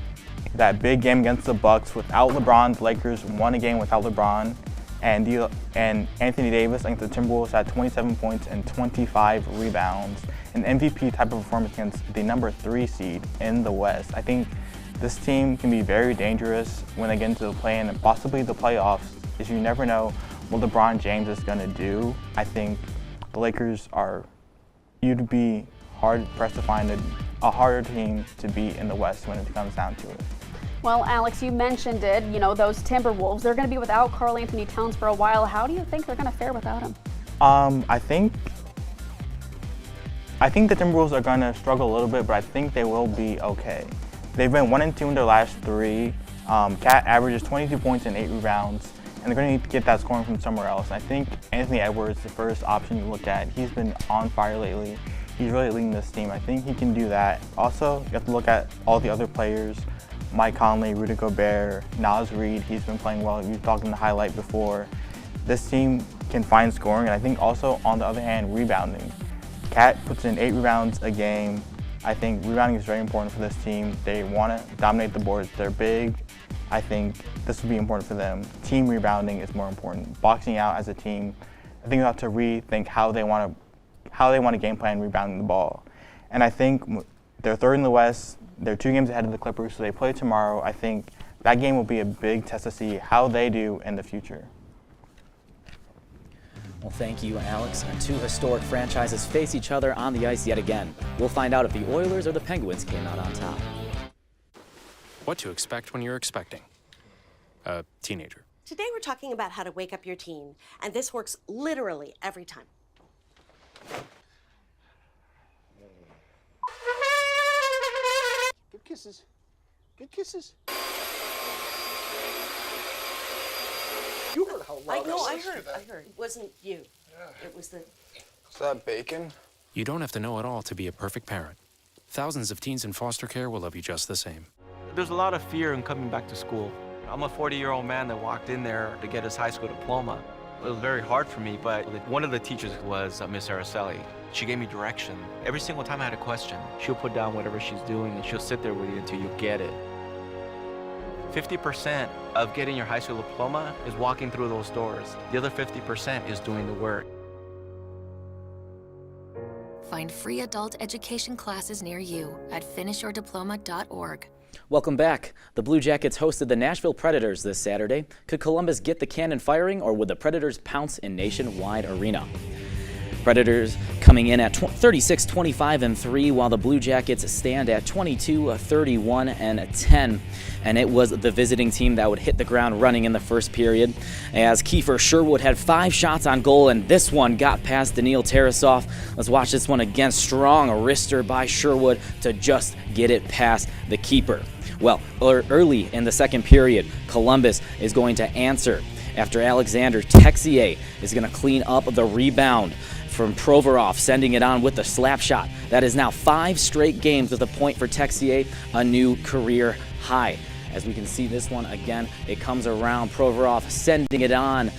that big game against the Bucks without LeBron. The Lakers won a game without LeBron. And Anthony Davis against the Timberwolves had 27 points and 25 rebounds. An MVP type of performance against the #3 seed in the West. I think this team can be very dangerous when they get into the play-in and possibly the playoffs, as you never know what LeBron James is going to do. I think the Lakers you'd be hard-pressed to find a harder team to beat in the West when it comes down to it. Well, Alex, you mentioned it, those Timberwolves. They're going to be without Karl Anthony Towns for a while. How do you think they're going to fare without him? I think the Timberwolves are going to struggle a little bit, but I think they will be okay. They've been 1-2 in their last 3. Cat averages 22 points and 8 rebounds, and they're going to need to get that scoring from somewhere else. I think Anthony Edwards is the first option you look at. He's been on fire lately. He's really leading this team. I think he can do that. Also, you have to look at all the other players. Mike Conley, Rudy Gobert, Naz Reid, he's been playing well. You've talked in the highlight before. This team can find scoring, and I think also, on the other hand, rebounding. Cat puts in 8 rebounds a game. I think rebounding is very important for this team. They want to dominate the boards. They're big. I think this will be important for them. Team rebounding is more important. Boxing out as a team, I think they have to rethink how they want to game plan rebounding the ball. And I think they're 3rd in the West. They're 2 games ahead of the Clippers, so they play tomorrow. I think that game will be a big test to see how they do in the future. Well, thank you, Alex. Our 2 historic franchises face each other on the ice yet again. We'll find out if the Oilers or the Penguins came out on top. What to expect when you're expecting a teenager. Today we're talking about how to wake up your teen, and this works literally every time. Good kisses. Good kisses. You heard how loud I heard. It wasn't you. Yeah. It was the... Is that bacon? You don't have to know it all to be a perfect parent. Thousands of teens in foster care will love you just the same. There's a lot of fear in coming back to school. I'm a 40-year-old man that walked in there to get his high school diploma. It was very hard for me, but one of the teachers was Miss Araceli. She gave me direction. Every single time I had a question, she'll put down whatever she's doing and she'll sit there with you until you get it. 50% of getting your high school diploma is walking through those doors. The other 50% is doing the work. Find free adult education classes near you at finishyourdiploma.org. Welcome back. The Blue Jackets hosted the Nashville Predators this Saturday. Could Columbus get the cannon firing, or would the Predators pounce in Nationwide Arena? Predators coming in at 36-25-3, while the Blue Jackets stand at 22-31-10. And it was the visiting team that would hit the ground running in the first period, as Kiefer Sherwood had 5 shots on goal, and this one got past Daniil Tarasov. Let's watch this one again. Strong wrister by Sherwood to just get it past the keeper. Well, early in the second period, Columbus is going to answer after Alexander Texier is going to clean up the rebound from Provorov, sending it on with the slap shot. That is now 5 straight games with a point for Texier, a new career high. As we can see this one again, it comes around, Provorov sending it on.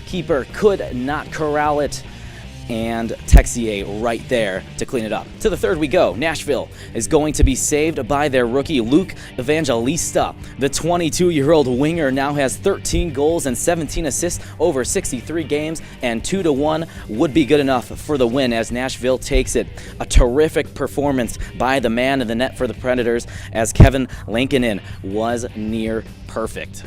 Keeper could not corral it, and Texier right there to clean it up. To the third we go. Nashville is going to be saved by their rookie Luke Evangelista. The 22-year-old winger now has 13 goals and 17 assists over 63 games, and 2-1 would be good enough for the win as Nashville takes it. A terrific performance by the man in the net for the Predators, as Kevin Lankinen was near perfect.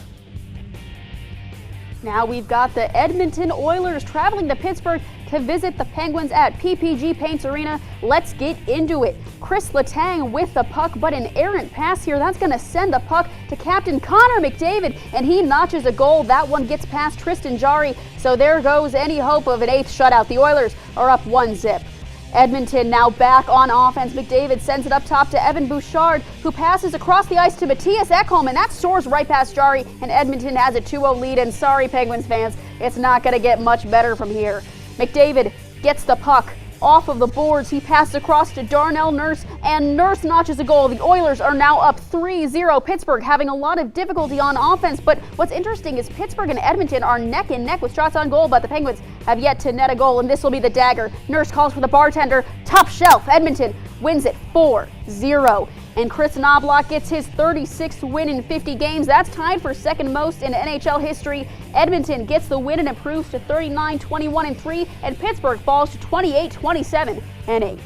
Now we've got the Edmonton Oilers traveling to Pittsburgh to visit the Penguins at PPG Paints Arena. Let's get into it. Chris Letang with the puck, but an errant pass here. That's going to send the puck to Captain Connor McDavid, and he notches a goal. That one gets past Tristan Jarry, so there goes any hope of an 8th shutout. The Oilers are up 1-0. Edmonton now back on offense. McDavid sends it up top to Evan Bouchard, who passes across the ice to Matthias Ekholm, and that soars right past Jarry, and Edmonton has a 2-0 lead. And sorry, Penguins fans, it's not going to get much better from here. McDavid gets the puck off of the boards. He passes across to Darnell Nurse, and Nurse notches a goal. The Oilers are now up 3-0. Pittsburgh having a lot of difficulty on offense, but what's interesting is Pittsburgh and Edmonton are neck and neck with shots on goal, but the Penguins have yet to net a goal, and this will be the dagger. Nurse calls for the bartender. Top shelf. Edmonton wins it 4-0. And Chris Knobloch gets his 36th win in 50 games. That's tied for second most in NHL history. Edmonton gets the win and improves to 39-21-3, and Pittsburgh falls to 28-27-8.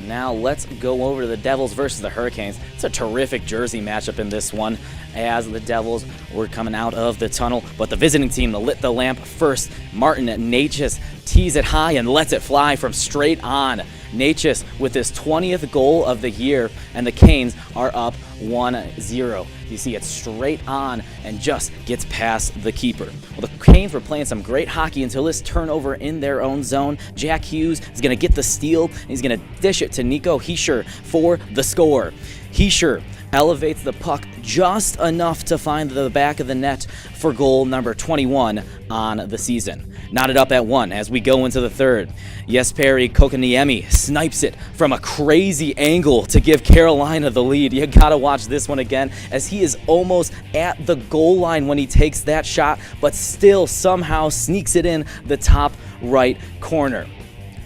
Now let's go over to the Devils versus the Hurricanes. It's a terrific jersey matchup in this one, as the Devils were coming out of the tunnel, but the visiting team lit the lamp first. Martin Necas tees it high and lets it fly from straight on. Necas with his 20th goal of the year, and the Canes are up 1-0. You see it straight on and just gets past the keeper. Well, the Canes were playing some great hockey until this turnover in their own zone. Jack Hughes is going to get the steal, and he's going to dish it to Nico Hischier for the score. Hischier elevates the puck just enough to find the back of the net for goal number 21 on the season. Knotted up at 1 as we go into the third. Jesperi Kokoniemi snipes it from a crazy angle to give Carolina the lead. You gotta watch this one again, as he is almost at the goal line when he takes that shot, but still somehow sneaks it in the top right corner.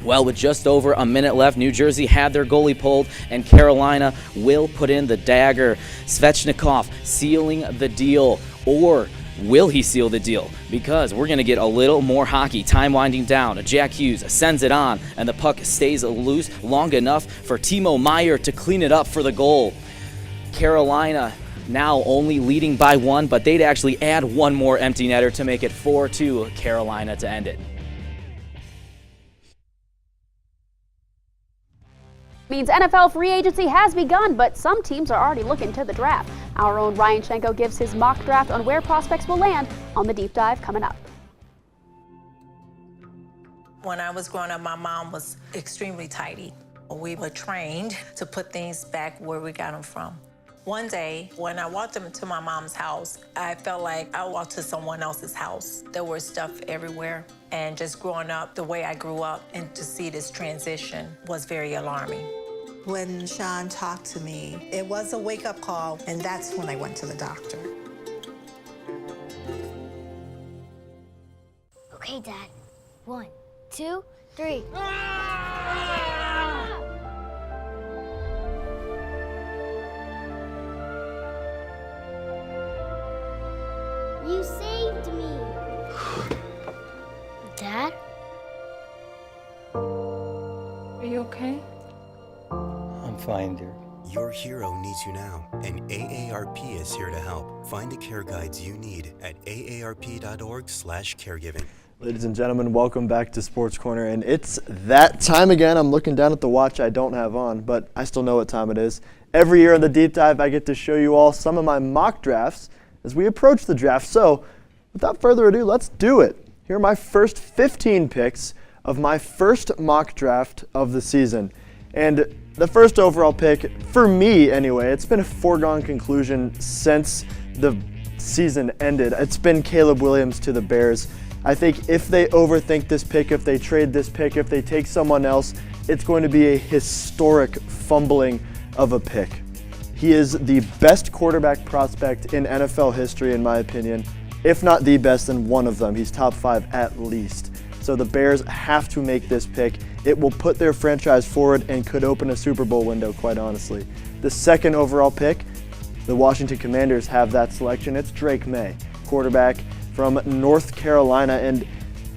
Well, with just over a minute left, New Jersey had their goalie pulled, and Carolina will put in the dagger. Svechnikov sealing the deal, or will he seal the deal? Because we're going to get a little more hockey. Time winding down. Jack Hughes sends it on, and the puck stays loose long enough for Timo Meier to clean it up for the goal. Carolina now only leading by 1, but they'd actually add one more empty netter to make it 4-2 Carolina to end it. Means NFL free agency has begun, but some teams are already looking to the draft. Our own Ryan Schenko gives his mock draft on where prospects will land on the deep dive coming up. When I was growing up, my mom was extremely tidy. We were trained to put things back where we got them from. One day, when I walked into my mom's house, I felt like I walked to someone else's house. There was stuff everywhere, and just growing up the way I grew up, and to see this transition was very alarming. When Sean talked to me, it was a wake-up call, and that's when I went to the doctor. Okay, Dad. 1, 2, 3. You saved me. Dad? Are you okay? I'm fine, dear. Your hero needs you now, and AARP is here to help. Find the care guides you need at aarp.org/caregiving. Ladies and gentlemen, welcome back to Sports Corner, and it's that time again. I'm looking down at the watch I don't have on, but I still know what time it is. Every year in the Deep Dive, I get to show you all some of my mock drafts as we approach the draft. So, without further ado, let's do it. Here are my first 15 picks of my first mock draft of the season. And the first overall pick, for me anyway, it's been a foregone conclusion since the season ended. It's been Caleb Williams to the Bears. I think if they overthink this pick, if they trade this pick, if they take someone else, it's going to be a historic fumbling of a pick. He is the best quarterback prospect in NFL history, in my opinion. If not the best, then one of them. He's top 5 at least. So the Bears have to make this pick. It will put their franchise forward and could open a Super Bowl window, quite honestly. The second overall pick, the Washington Commanders have that selection. It's Drake May, quarterback from North Carolina. And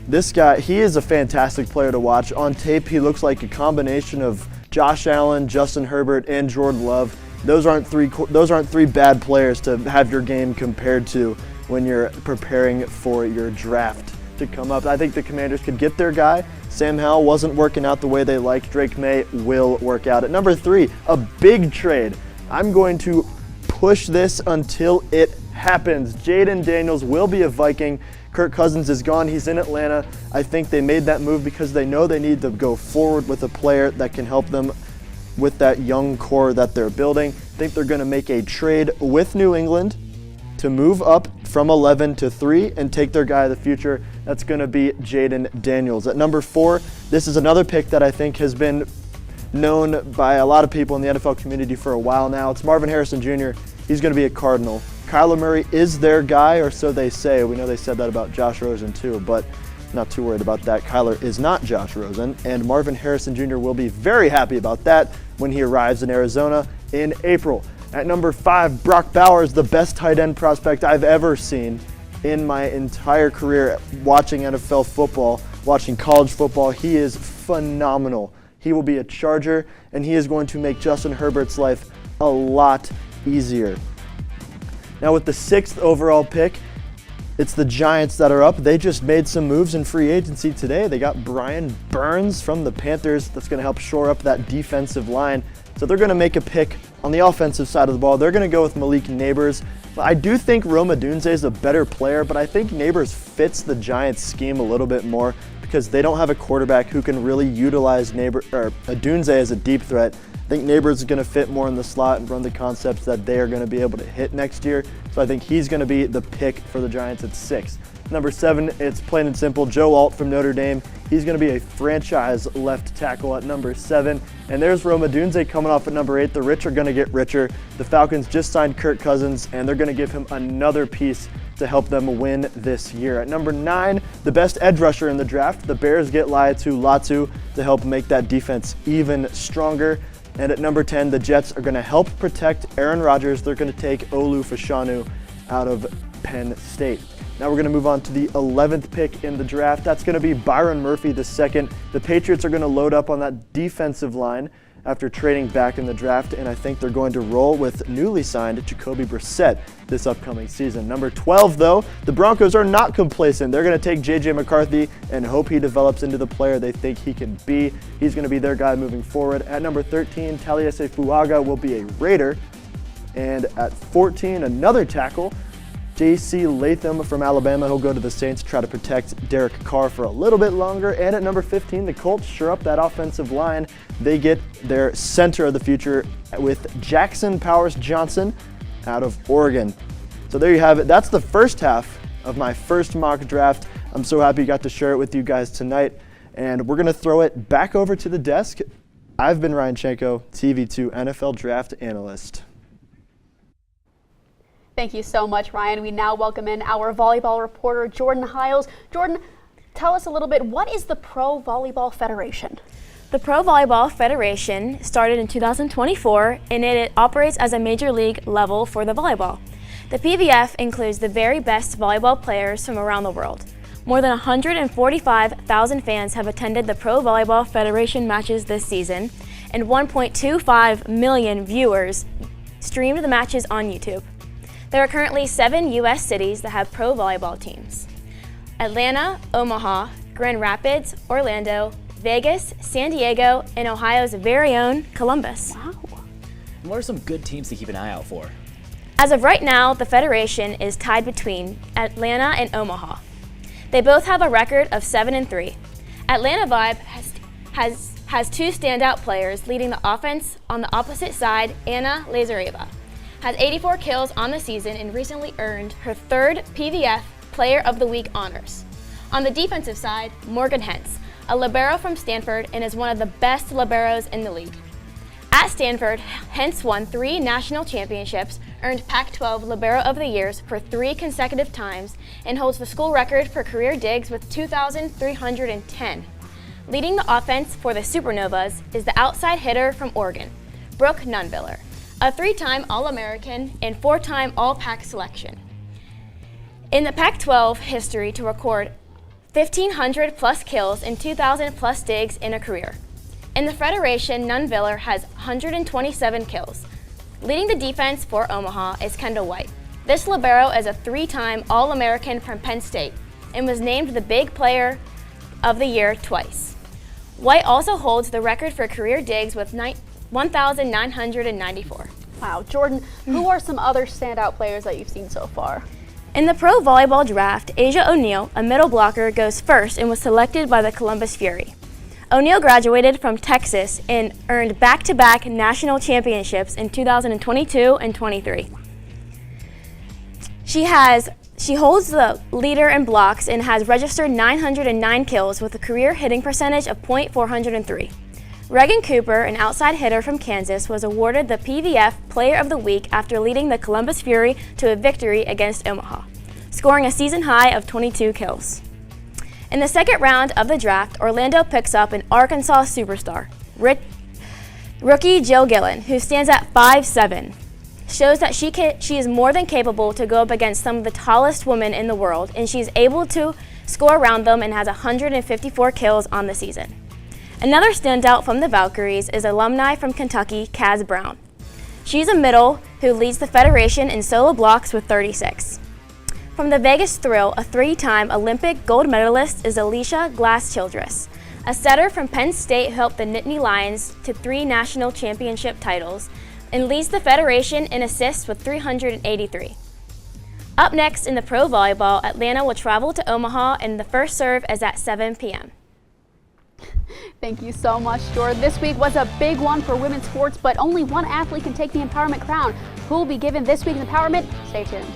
this guy, he is a fantastic player to watch. On tape, he looks like a combination of Josh Allen, Justin Herbert, and Jordan Love. Those aren't three bad players to have your game compared to when you're preparing for your draft to come up. I think the Commanders could get their guy. Sam Howell wasn't working out the way they liked. Drake May will work out. At number 3, a big trade. I'm going to push this until it happens. Jaden Daniels will be a Viking. Kirk Cousins is gone. He's in Atlanta. I think they made that move because they know they need to go forward with a player that can help them with that young core that they're building. I think they're going to make a trade with New England to move up from 11 to 3 and take their guy of the future. That's going to be Jaden Daniels. At number 4, this is another pick that I think has been known by a lot of people in the NFL community for a while now. It's Marvin Harrison Jr. He's going to be a Cardinal. Kyler Murray is their guy, or so they say. We know they said that about Josh Rosen too, but not too worried about that. Kyler is not Josh Rosen, and Marvin Harrison Jr. will be very happy about that when he arrives in Arizona in April. At number 5, Brock Bowers, the best tight end prospect I've ever seen in my entire career watching NFL football, watching college football. He is phenomenal. He will be a Charger, and he is going to make Justin Herbert's life a lot easier. Now with the 6th overall pick, it's the Giants that are up. They just made some moves in free agency today. They got Brian Burns from the Panthers. That's going to help shore up that defensive line. So they're going to make a pick on the offensive side of the ball. They're going to go with Malik Neighbors. I do think Rome Odunze is a better player, but I think Neighbors fits the Giants scheme a little bit more because they don't have a quarterback who can really utilize Odunze as a deep threat. I think Neighbors is going to fit more in the slot and run the concepts that they are going to be able to hit next year. So I think he's going to be the pick for the Giants at 6. Number 7, it's plain and simple, Joe Alt from Notre Dame. He's going to be a franchise left tackle at number 7. And there's Rome Odunze coming off at number 8. The rich are going to get richer. The Falcons just signed Kirk Cousins, and they're going to give him another piece to help them win this year. At number 9, the best edge rusher in the draft. The Bears get Latu to help make that defense even stronger. And at number 10, the Jets are going to help protect Aaron Rodgers. They're going to take Olu Fashanu out of Penn State. Now we're going to move on to the 11th pick in the draft. That's going to be Byron Murphy II. The Patriots are going to load up on that defensive line after trading back in the draft, and I think they're going to roll with newly signed Jacoby Brissett this upcoming season. Number 12, though, the Broncos are not complacent. They're going to take J.J. McCarthy and hope he develops into the player they think he can be. He's going to be their guy moving forward. At number 13, Taliese Fuaga will be a Raider. And at 14, another tackle, J.C. Latham from Alabama. He'll go to the Saints to try to protect Derek Carr for a little bit longer. And at number 15, the Colts shore up that offensive line. They get their center of the future with Jackson Powers Johnson out of Oregon. So there you have it. That's the first half of my first mock draft. I'm so happy I got to share it with you guys tonight. And we're going to throw it back over to the desk. I've been Ryan Chenko, TV2 NFL Draft Analyst. Thank you so much, Ryan. We now welcome in our volleyball reporter, Jordan Hiles. Jordan, tell us a little bit, what is the Pro Volleyball Federation? The Pro Volleyball Federation started in 2024, and it operates as a major league level for the volleyball. The PVF includes the very best volleyball players from around the world. More than 145,000 fans have attended the Pro Volleyball Federation matches this season, and 1.25 million viewers streamed the matches on YouTube. There are currently 7 U.S. cities that have pro volleyball teams: Atlanta, Omaha, Grand Rapids, Orlando, Vegas, San Diego, and Ohio's very own Columbus. Wow. What are some good teams to keep an eye out for? As of right now, the Federation is tied between Atlanta and Omaha. They both have a record of 7-3. Atlanta Vibe has 2 standout players leading the offense. On the opposite side, Anna Lazareva has 84 kills on the season and recently earned her 3rd PVF Player of the Week honors. On the defensive side, Morgan Hentz, a libero from Stanford and is one of the best liberos in the league. At Stanford, Hentz won 3 national championships, earned Pac-12 Libero of the Years for 3 consecutive times, and holds the school record for career digs with 2,310. Leading the offense for the Supernovas is the outside hitter from Oregon, Brooke Nunviller, a 3-time All-American and 4-time All-Pac selection. In the Pac-12 history to record 1,500 plus kills and 2,000 plus digs in a career. In the Federation, Nunviller has 127 kills. Leading the defense for Omaha is Kendall White. This libero is a 3-time All-American from Penn State and was named the Big Player of the Year twice. White also holds the record for career digs with 1,994. Wow, Jordan, who are some other standout players that you've seen so far? In the pro volleyball draft, Asia O'Neal, a middle blocker, goes first and was selected by the Columbus Fury. O'Neal graduated from Texas and earned back-to-back national championships in 2022 and 23. She holds the leader in blocks and has registered 909 kills with a career hitting percentage of .403. Reagan Cooper, an outside hitter from Kansas, was awarded the PVF Player of the Week after leading the Columbus Fury to a victory against Omaha, scoring a season high of 22 kills. In the second round of the draft, Orlando picks up an Arkansas superstar, rookie Jill Gillen, who stands at 5'7", shows that she is more than capable to go up against some of the tallest women in the world, and she's able to score around them and has 154 kills on the season. Another standout from the Valkyries is alumni from Kentucky, Kaz Brown. She's a middle who leads the Federation in solo blocks with 36. From the Vegas Thrill, a 3-time Olympic gold medalist is Alicia Glass-Childress, a setter from Penn State who helped the Nittany Lions to 3 national championship titles and leads the Federation in assists with 383. Up next in the pro volleyball, Atlanta will travel to Omaha and the first serve is at 7 p.m. Thank you so much, Jordan. This week was a big one for women's sports, but only one athlete can take the empowerment crown. Who will be given this week's empowerment? Stay tuned.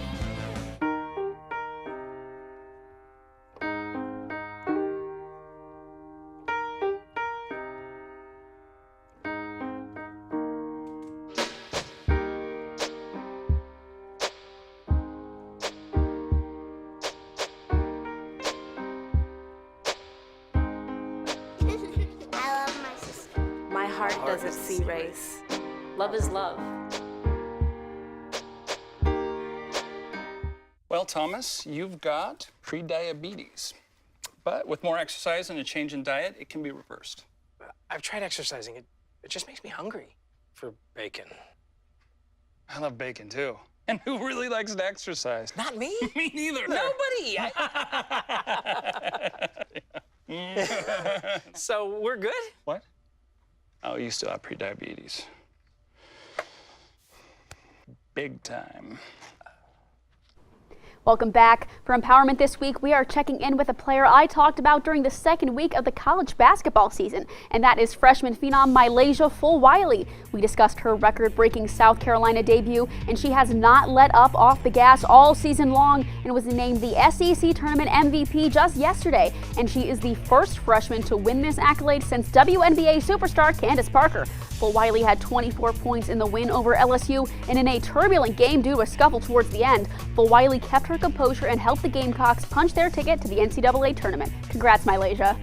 Heart doesn't see race. Love is love. Well, Thomas, you've got pre-diabetes. But with more exercise and a change in diet, it can be reversed. I've tried exercising. It just makes me hungry for bacon. I love bacon, too. And who really likes to exercise? Not me. Me neither. Nobody. So we're good? What? Oh, you still have pre-diabetes. Big time. Welcome back. For Empowerment this week, we are checking in with a player I talked about during the second week of the college basketball season, and that is freshman phenom Mylasia Fulwiley. We discussed her record-breaking South Carolina debut, and she has not let up off the gas all season long and was named the SEC Tournament MVP just yesterday. And she is the first freshman to win this accolade since WNBA superstar Candace Parker. Fulwiley had 24 points in the win over LSU, and in a turbulent game due to a scuffle towards the end, Fulwiley kept her composure and helped the Gamecocks punch their ticket to the NCAA tournament. Congrats, Mylasia.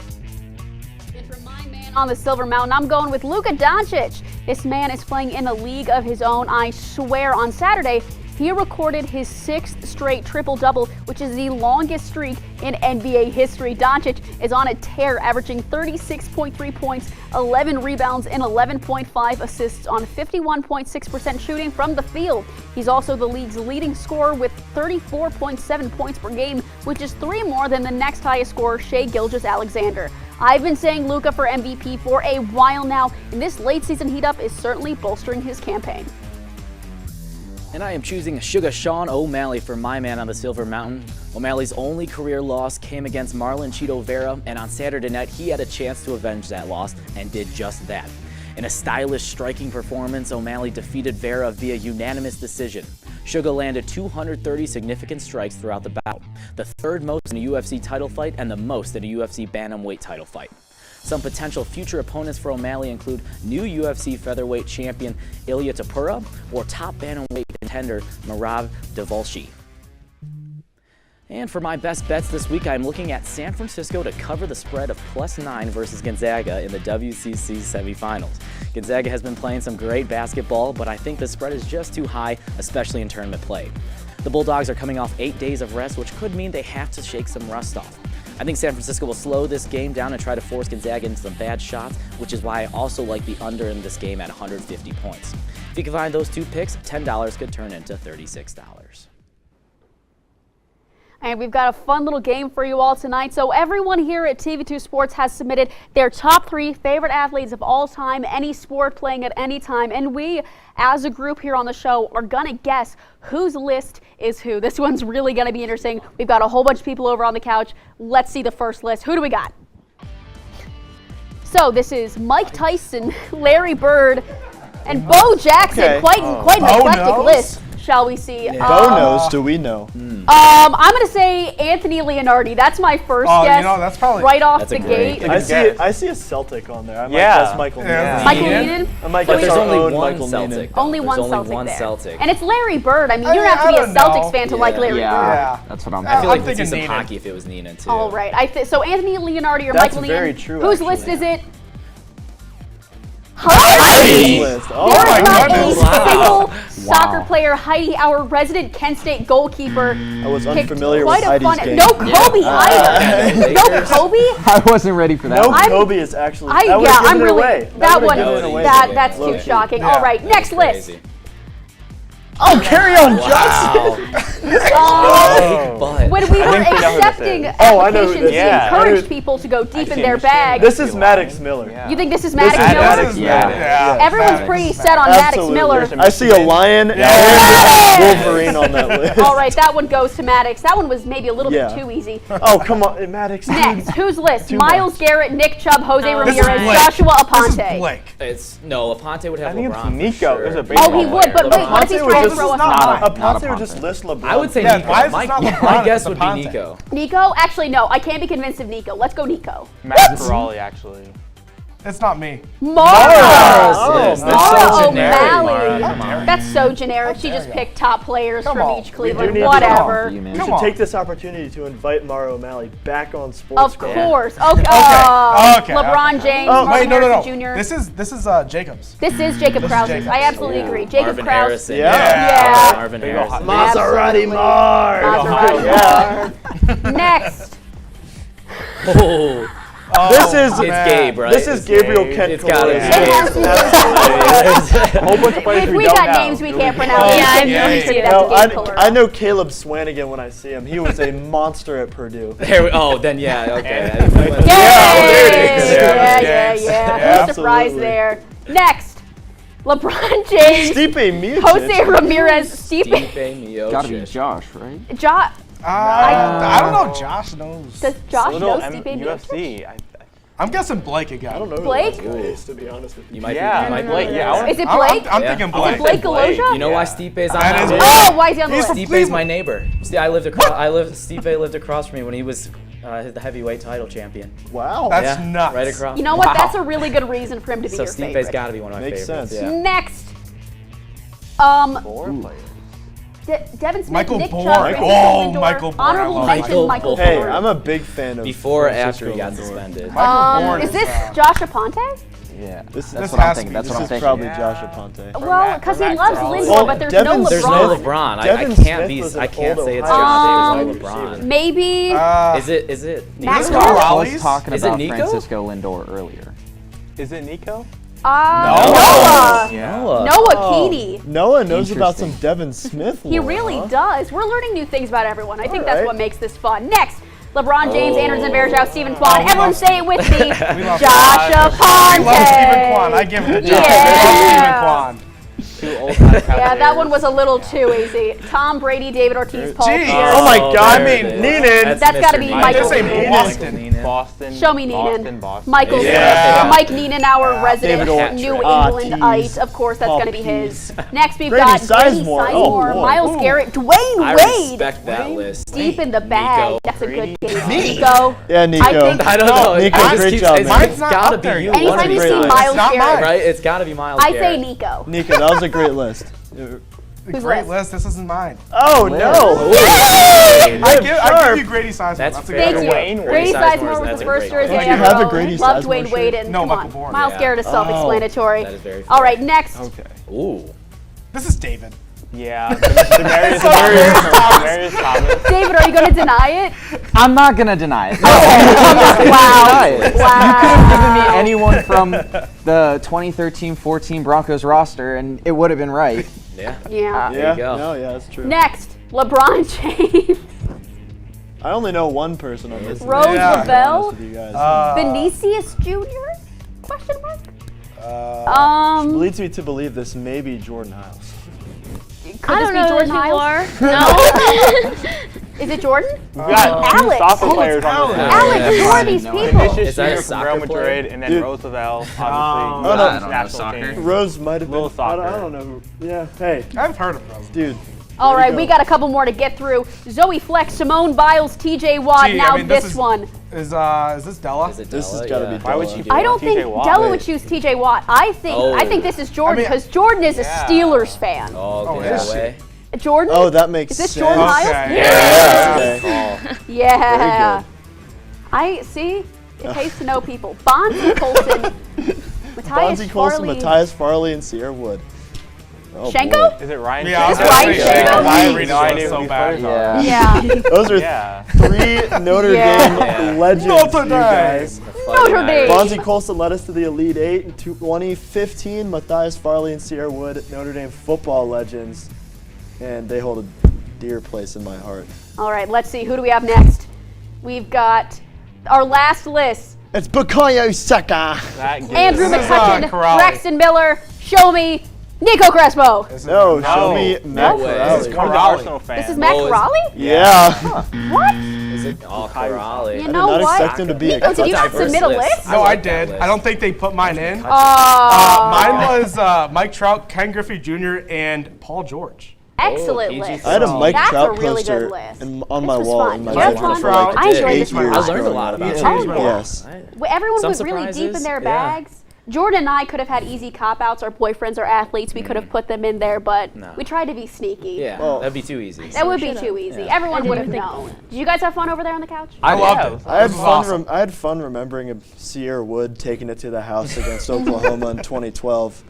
And for my man on the Silver Mountain, I'm going with Luka Doncic. This man is playing in a league of his own. I swear on Saturday, He recorded his 6th straight triple-double, which is the longest streak in NBA history. Doncic is on a tear, averaging 36.3 points, 11 rebounds, and 11.5 assists on 51.6% shooting from the field. He's also the league's leading scorer with 34.7 points per game, which is 3 more than the next highest scorer, Shai Gilgeous-Alexander. I've been saying Luka for MVP for a while now, and this late season heat-up is certainly bolstering his campaign. And I am choosing Sugar Sean O'Malley for my man on the Silver Mountain. O'Malley's only career loss came against Marlon Cheeto Vera, and on Saturday night he had a chance to avenge that loss and did just that. In a stylish, striking performance, O'Malley defeated Vera via unanimous decision. Sugar landed 230 significant strikes throughout the bout, the 3rd most in a UFC title fight and the most in a UFC bantamweight title fight. Some potential future opponents for O'Malley include new UFC featherweight champion Ilya Tapura or top bantamweight contender Merab Devalshi. And for my best bets this week, I'm looking at San Francisco to cover the spread of +9 versus Gonzaga in the WCC semifinals. Gonzaga has been playing some great basketball, but I think the spread is just too high, especially in tournament play. The Bulldogs are coming off 8 days of rest, which could mean they have to shake some rust off. I think San Francisco will slow this game down and try to force Gonzaga into some bad shots, which is why I also like the under in this game at 150 points. If you can find those 2 picks, $10 could turn into $36. And we've got a fun little game for you all tonight. So everyone here at TV2 Sports has submitted their top 3 favorite athletes of all time, any sport playing at any time. And we, as a group here on the show, are going to guess whose list is who. This one's really going to be interesting. We've got a whole bunch of people over on the couch. Let's see the first list. Who do we got? So this is Mike Tyson, Larry Bird, and Bo Jackson. Okay. Quite an eclectic list. Shall we see? Bo knows, do we know? I'm going to say Anthony Leonardi. That's my first guess. That's probably right off the gate. I see a Celtic on there. I might guess Michael Needham. Michael Needham? I might But guess there's only our own one Michael Celtic. Needham. Only one There's Celtic only one there. Celtic. And it's Larry Bird. I mean, you don't have to be a Celtics fan to like Larry Bird. Yeah, that's what I'm I feel like thinking we'd see some Neenan. hockey if it was Neenan too. All right. So Anthony Leonardi or That's Michael very Needham. true, Whose actually. list is it? Heidi! Oh There my is not goodness. a single soccer player. Heidi, our resident Kent State goalkeeper. I was kicked unfamiliar quite with a Heidi's fun. game. No Kobe either. No Kobe. I wasn't ready for that. No, Kobe is actually. That I'm would've given it really. away. That would've one. given it away. That's too Low-key. shocking. Yeah. All right, next list. Crazy. Oh, Carry On Johnson! When we were accepting applications, this is. we encouraged people to go deep in their bag. This is Maddox Miller. You think this is Maddox Miller? Yeah. Everyone's pretty set on Maddox Miller. I see a lion and Wolverine on that list. All right, that one goes to Maddox. That one was maybe a little bit too easy. Oh, come on, Maddox. Next, whose list? Too Miles much. Garrett, Nick Chubb, Jose This is Ramirez, Blake. Joshua This is Aponte. Blake. It's no, Aponte would have I think LeBron. it's Nico. For There's a sure. baseball Oh, he would, but wait, what if he's Aponte would trying to just throw us not off? Aponte would just list LeBron. I would say Yeah, Nico. why is My, this not my LeBron? guess It's would be Aponte. Nico. Nico? Actually, no, I can't be convinced of Nico. Let's go Nico. Matt Corrali, actually. It's not me. Mara! That's so Mara generic, O'Malley. Mara, come on. That's so generic. She just picked top players Come from on. each We do Cleveland. need to- Whatever. We Come should on. take this opportunity to invite Mara O'Malley back on Sportscorner. Of course. Okay. Okay. LeBron James, Oh, Marvin Wait, no. Harrison Jr. This is Jacobs. This is Jacob Krause. Jacobs. I absolutely agree. Jacob Marvin Krause. Harrison. Yeah. Marvin Big ol' Harrison. Maserati Mars. Maserati Mars. Next. Oh, This is it's Gabe, right? This is Gabriel Kent. It's gotta be A whole bunch of players If we we don't got know. names we can't pronounce, Yeah, we I'm can really attribute No, that to Gabe I know Caleb Swanigan when I see him. He was a monster at Purdue. There we, oh, then yeah, okay. Yeah. No surprise Absolutely. there. Next, LeBron James, Stipe Miocic. Jose Ramirez, Stipe Stipe. Gotta be Miocic. Josh, right? I don't know. Josh knows. Does Josh know Little Stipe Miocic? UFC. I'm guessing Blake again. I don't know who Blake? that guy is, to be honest with you. You might Yeah, be. You might Blake. be. Yeah, Is it Blake? I'm Yeah. thinking I wanna Blake. Blake Galoja? You know why Stipe's on That that is list? Oh, why is he on the He's list? from Stipe's my neighbor. See, Stipe lived across from me when he was the heavyweight title champion. Wow. That's Yeah, nuts. right across. You know what? That's a really good reason for him to be So your Stipe's favorite. got to be one of my Makes favorites. sense. Yeah. Next, 4 players. Devin Smith, Michael Nick Bourne. Chubb, Francisco Oh, Lindor. Michael Bourne. Honorable mention, Michael Bourne. Hey, I'm a big fan of Before or after Francisco he got Lindor. suspended? Is this Josh Aponte? Yeah, This that's what I'm thinking. That's what I'm is thinking. probably Josh Aponte. Well, because he loves Lindor, Well, but there's Devin- no There's LeBron. no LeBron. I Devin can't Smith be. was an I can't old say it's Ohio Josh. State There's no receiver. LeBron. Maybe. Is it? Max Nico? Crosby? I was talking Is it about Nico? Francisco Lindor earlier. Is it Nico? Noah. Noah. Noah Keedy. Noah knows about some Devin Smith. He lore, really huh? does. We're learning new things about everyone. I think that's right. what makes this fun. Next, LeBron James, Anderson Varejao, Stephen Oh, Kwan. we Everyone love say it with me. love Josh Aponte. We love Stephen Kwan. I give it to Josh. Yeah. I love Stephen Kwan. Two old-time Yeah, that one was a little too easy. Tom Brady, David Ortiz, Paul Jeez. Pierce. Oh my God! I mean, Neenan. That's got to be Michael. This ain't Boston. Boston. Show me Neenan. Boston. Michael. Yeah. Mike Neenan, our resident David Ortiz. New Ah, Englandite. tease. Of course, that's Oh, going to be his. Next, we've Grady got Grady Sizemore. Sizemore, Oh, boy. Miles Garrett, Dwayne I Wade. respect that list. Deep in the bag. Nico. That's a good game. Me? Nico. Yeah, Nico. I think I don't know. Nico, I just great keep- job, it's- man. It's Mine's gotta not be up you. there. One of Anytime you these see guys. Miles not Garrett, mine. Right? It's gotta be Miles I Garrett. say Nico. Nico, that was a great list. Who's Great list? list. This isn't mine. Oh no! I give you Grady Sizemore. That's a fair. Thank good you. one. Wayne Grady Sizemore Sizemore was that's the a first great jersey one. I You ever have a owned. Grady Loved Sizemore Dwayne Wade shirt? and No, come Michael on. Bourne. Miles Yeah. Garrett is self-explanatory. That is very fair. All right, next. Okay. Ooh. This is David. Yeah. Demarius Thomas. David, are you going to deny it? I'm not gonna deny it. Wow. You could Wow. have given me anyone from the 2013-14 Broncos roster, and it would have been right. Yeah. Yeah. There you go. No, yeah, that's true. Next, LeBron James, I only know one person on this. Rose list, to be honest Lavelle, with you guys. Vinicius Jr. Question mark. Which leads me to believe this may be Jordan Hiles. Could I this don't be know Jordan who you Hiles? are. No. Is it Jordan? We've got two Alex. soccer players on the list. Alex, who are these no people? Vinicius Is that a Jr. from soccer Real Madrid, player? and then Dude. Roosevelt, Oh, obviously. no. I don't know national soccer. team. Rose might have been. Little soccer. I don't know who. Yeah. Hey, I've heard of Rose. dude. All Way to right, go. we got a couple more to get through. Zoe Flex, Simone Biles, TJ Watt. Gee, Now I mean, this is, one. Is this Della? Is it This Della? has gotta Yeah. be Why would Della. she I don't TJ think Watt? Della would choose TJ Watt. I think this is Jordan I mean, because Jordan is a yeah. Steelers fan. Oh, is good she? way. Jordan? Oh, that makes Is this sense. Jordan Hiles? Okay. Yeah. Yeah. Okay. Yeah. I see. It pays to know people. Bonzi Colson, Matthias Bonzi Colson, Farley. Matthias Farley, and Sierra Wood. Oh, Shenko? boy. Is it Ryan? Yeah, I was It's gonna Ryan say Shango. Shango. I No, read I this knew list so these bad. players. Yeah. Those are Yeah. three Notre Yeah. Dame legends. Notre you Dame. guys. Notre Dame. Bonzi Colson led us to the Elite Eight in 2015. Matthias Farley and Sierra Wood, Notre Dame football legends, and they hold a dear place in my heart. All right, let's see. Who do we have next? We've got our last list. It's Bukayo Saka. Andrew This is, McCutcheon, Corrali. Braxton Miller, Show Me, Nico Crespo. No, show me Matt way. Corrali. This is one of the Arsenal fans. This is Matt Oh, Corrali? Yeah. What? Is it Corrali? You I did know not what? expect him to be Nico, a did you not diverse submit a list. list? No, I like that did. list. I don't think they put mine in. Oh. Mine was Mike Trout, Ken Griffey Jr., and Paul George. Excellent PG list. I had a Mike That's Trout a really poster good list. on This my was wall fun. in my Did you have bedroom fun? for like I enjoyed 8 this one. years. I learned a growing lot up. about You it. changed my Yes. Everyone Some was really deep in surprises, their yeah. bags. Jordan and I could have had easy cop-outs. Our boyfriends are athletes. We could have put them in there, but No. we tried to be sneaky. Yeah, Well, that'd be too easy. That would be too easy. Yeah. Everyone would have known. Did you guys have fun over there on the couch? I loved it. I had This was fun. awesome. I had fun remembering Sierra Wood taking it to the house against Oklahoma in 2012.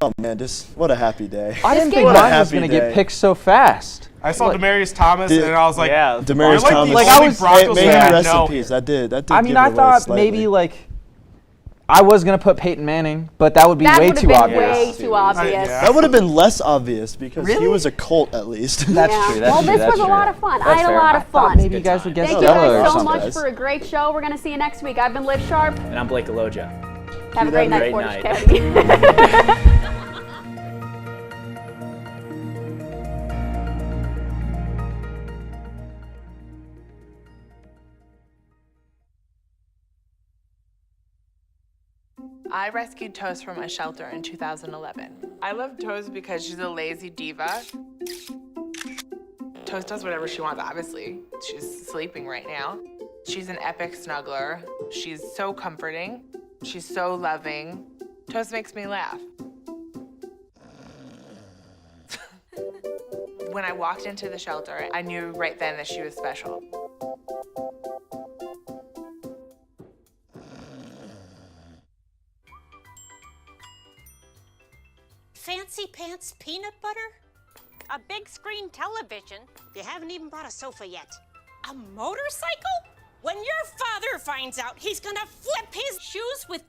Oh man, just what a happy day. I didn't game think What a mine was happy going to day. get picked so fast. I saw Like- Demarius Thomas, Did- and I was like, Yeah. Demarius You're like Thomas. the Like, only I was- Broncos May he fan. rest No. in peace. That did. I mean, I thought maybe like I was going to put Peyton Manning, but that would be That way would have too been obvious. way too obvious. Yeah. that would have been less obvious because he Really? was a cult at least. That's Yeah. true. That's Well, true. this that's was a true. lot of fun. I That's had a fair. lot of I thought fun. maybe you guys would guess Thank you Della guys or so something. much for a great show. We're going to see you next week. I've been Liv Sharp. And I'm Blake Aloja. Have a great night, Great Portage night. County. I rescued Toast from a shelter in 2011. I love Toast because she's a lazy diva. Toast does whatever she wants, obviously. She's sleeping right now. She's an epic snuggler. She's so comforting. She's so loving. Toast makes me laugh. When I walked into the shelter, I knew right then that she was special. Fancy pants peanut butter? A big screen television? You haven't even bought a sofa yet. A motorcycle? When your father finds out, he's gonna flip his shoes with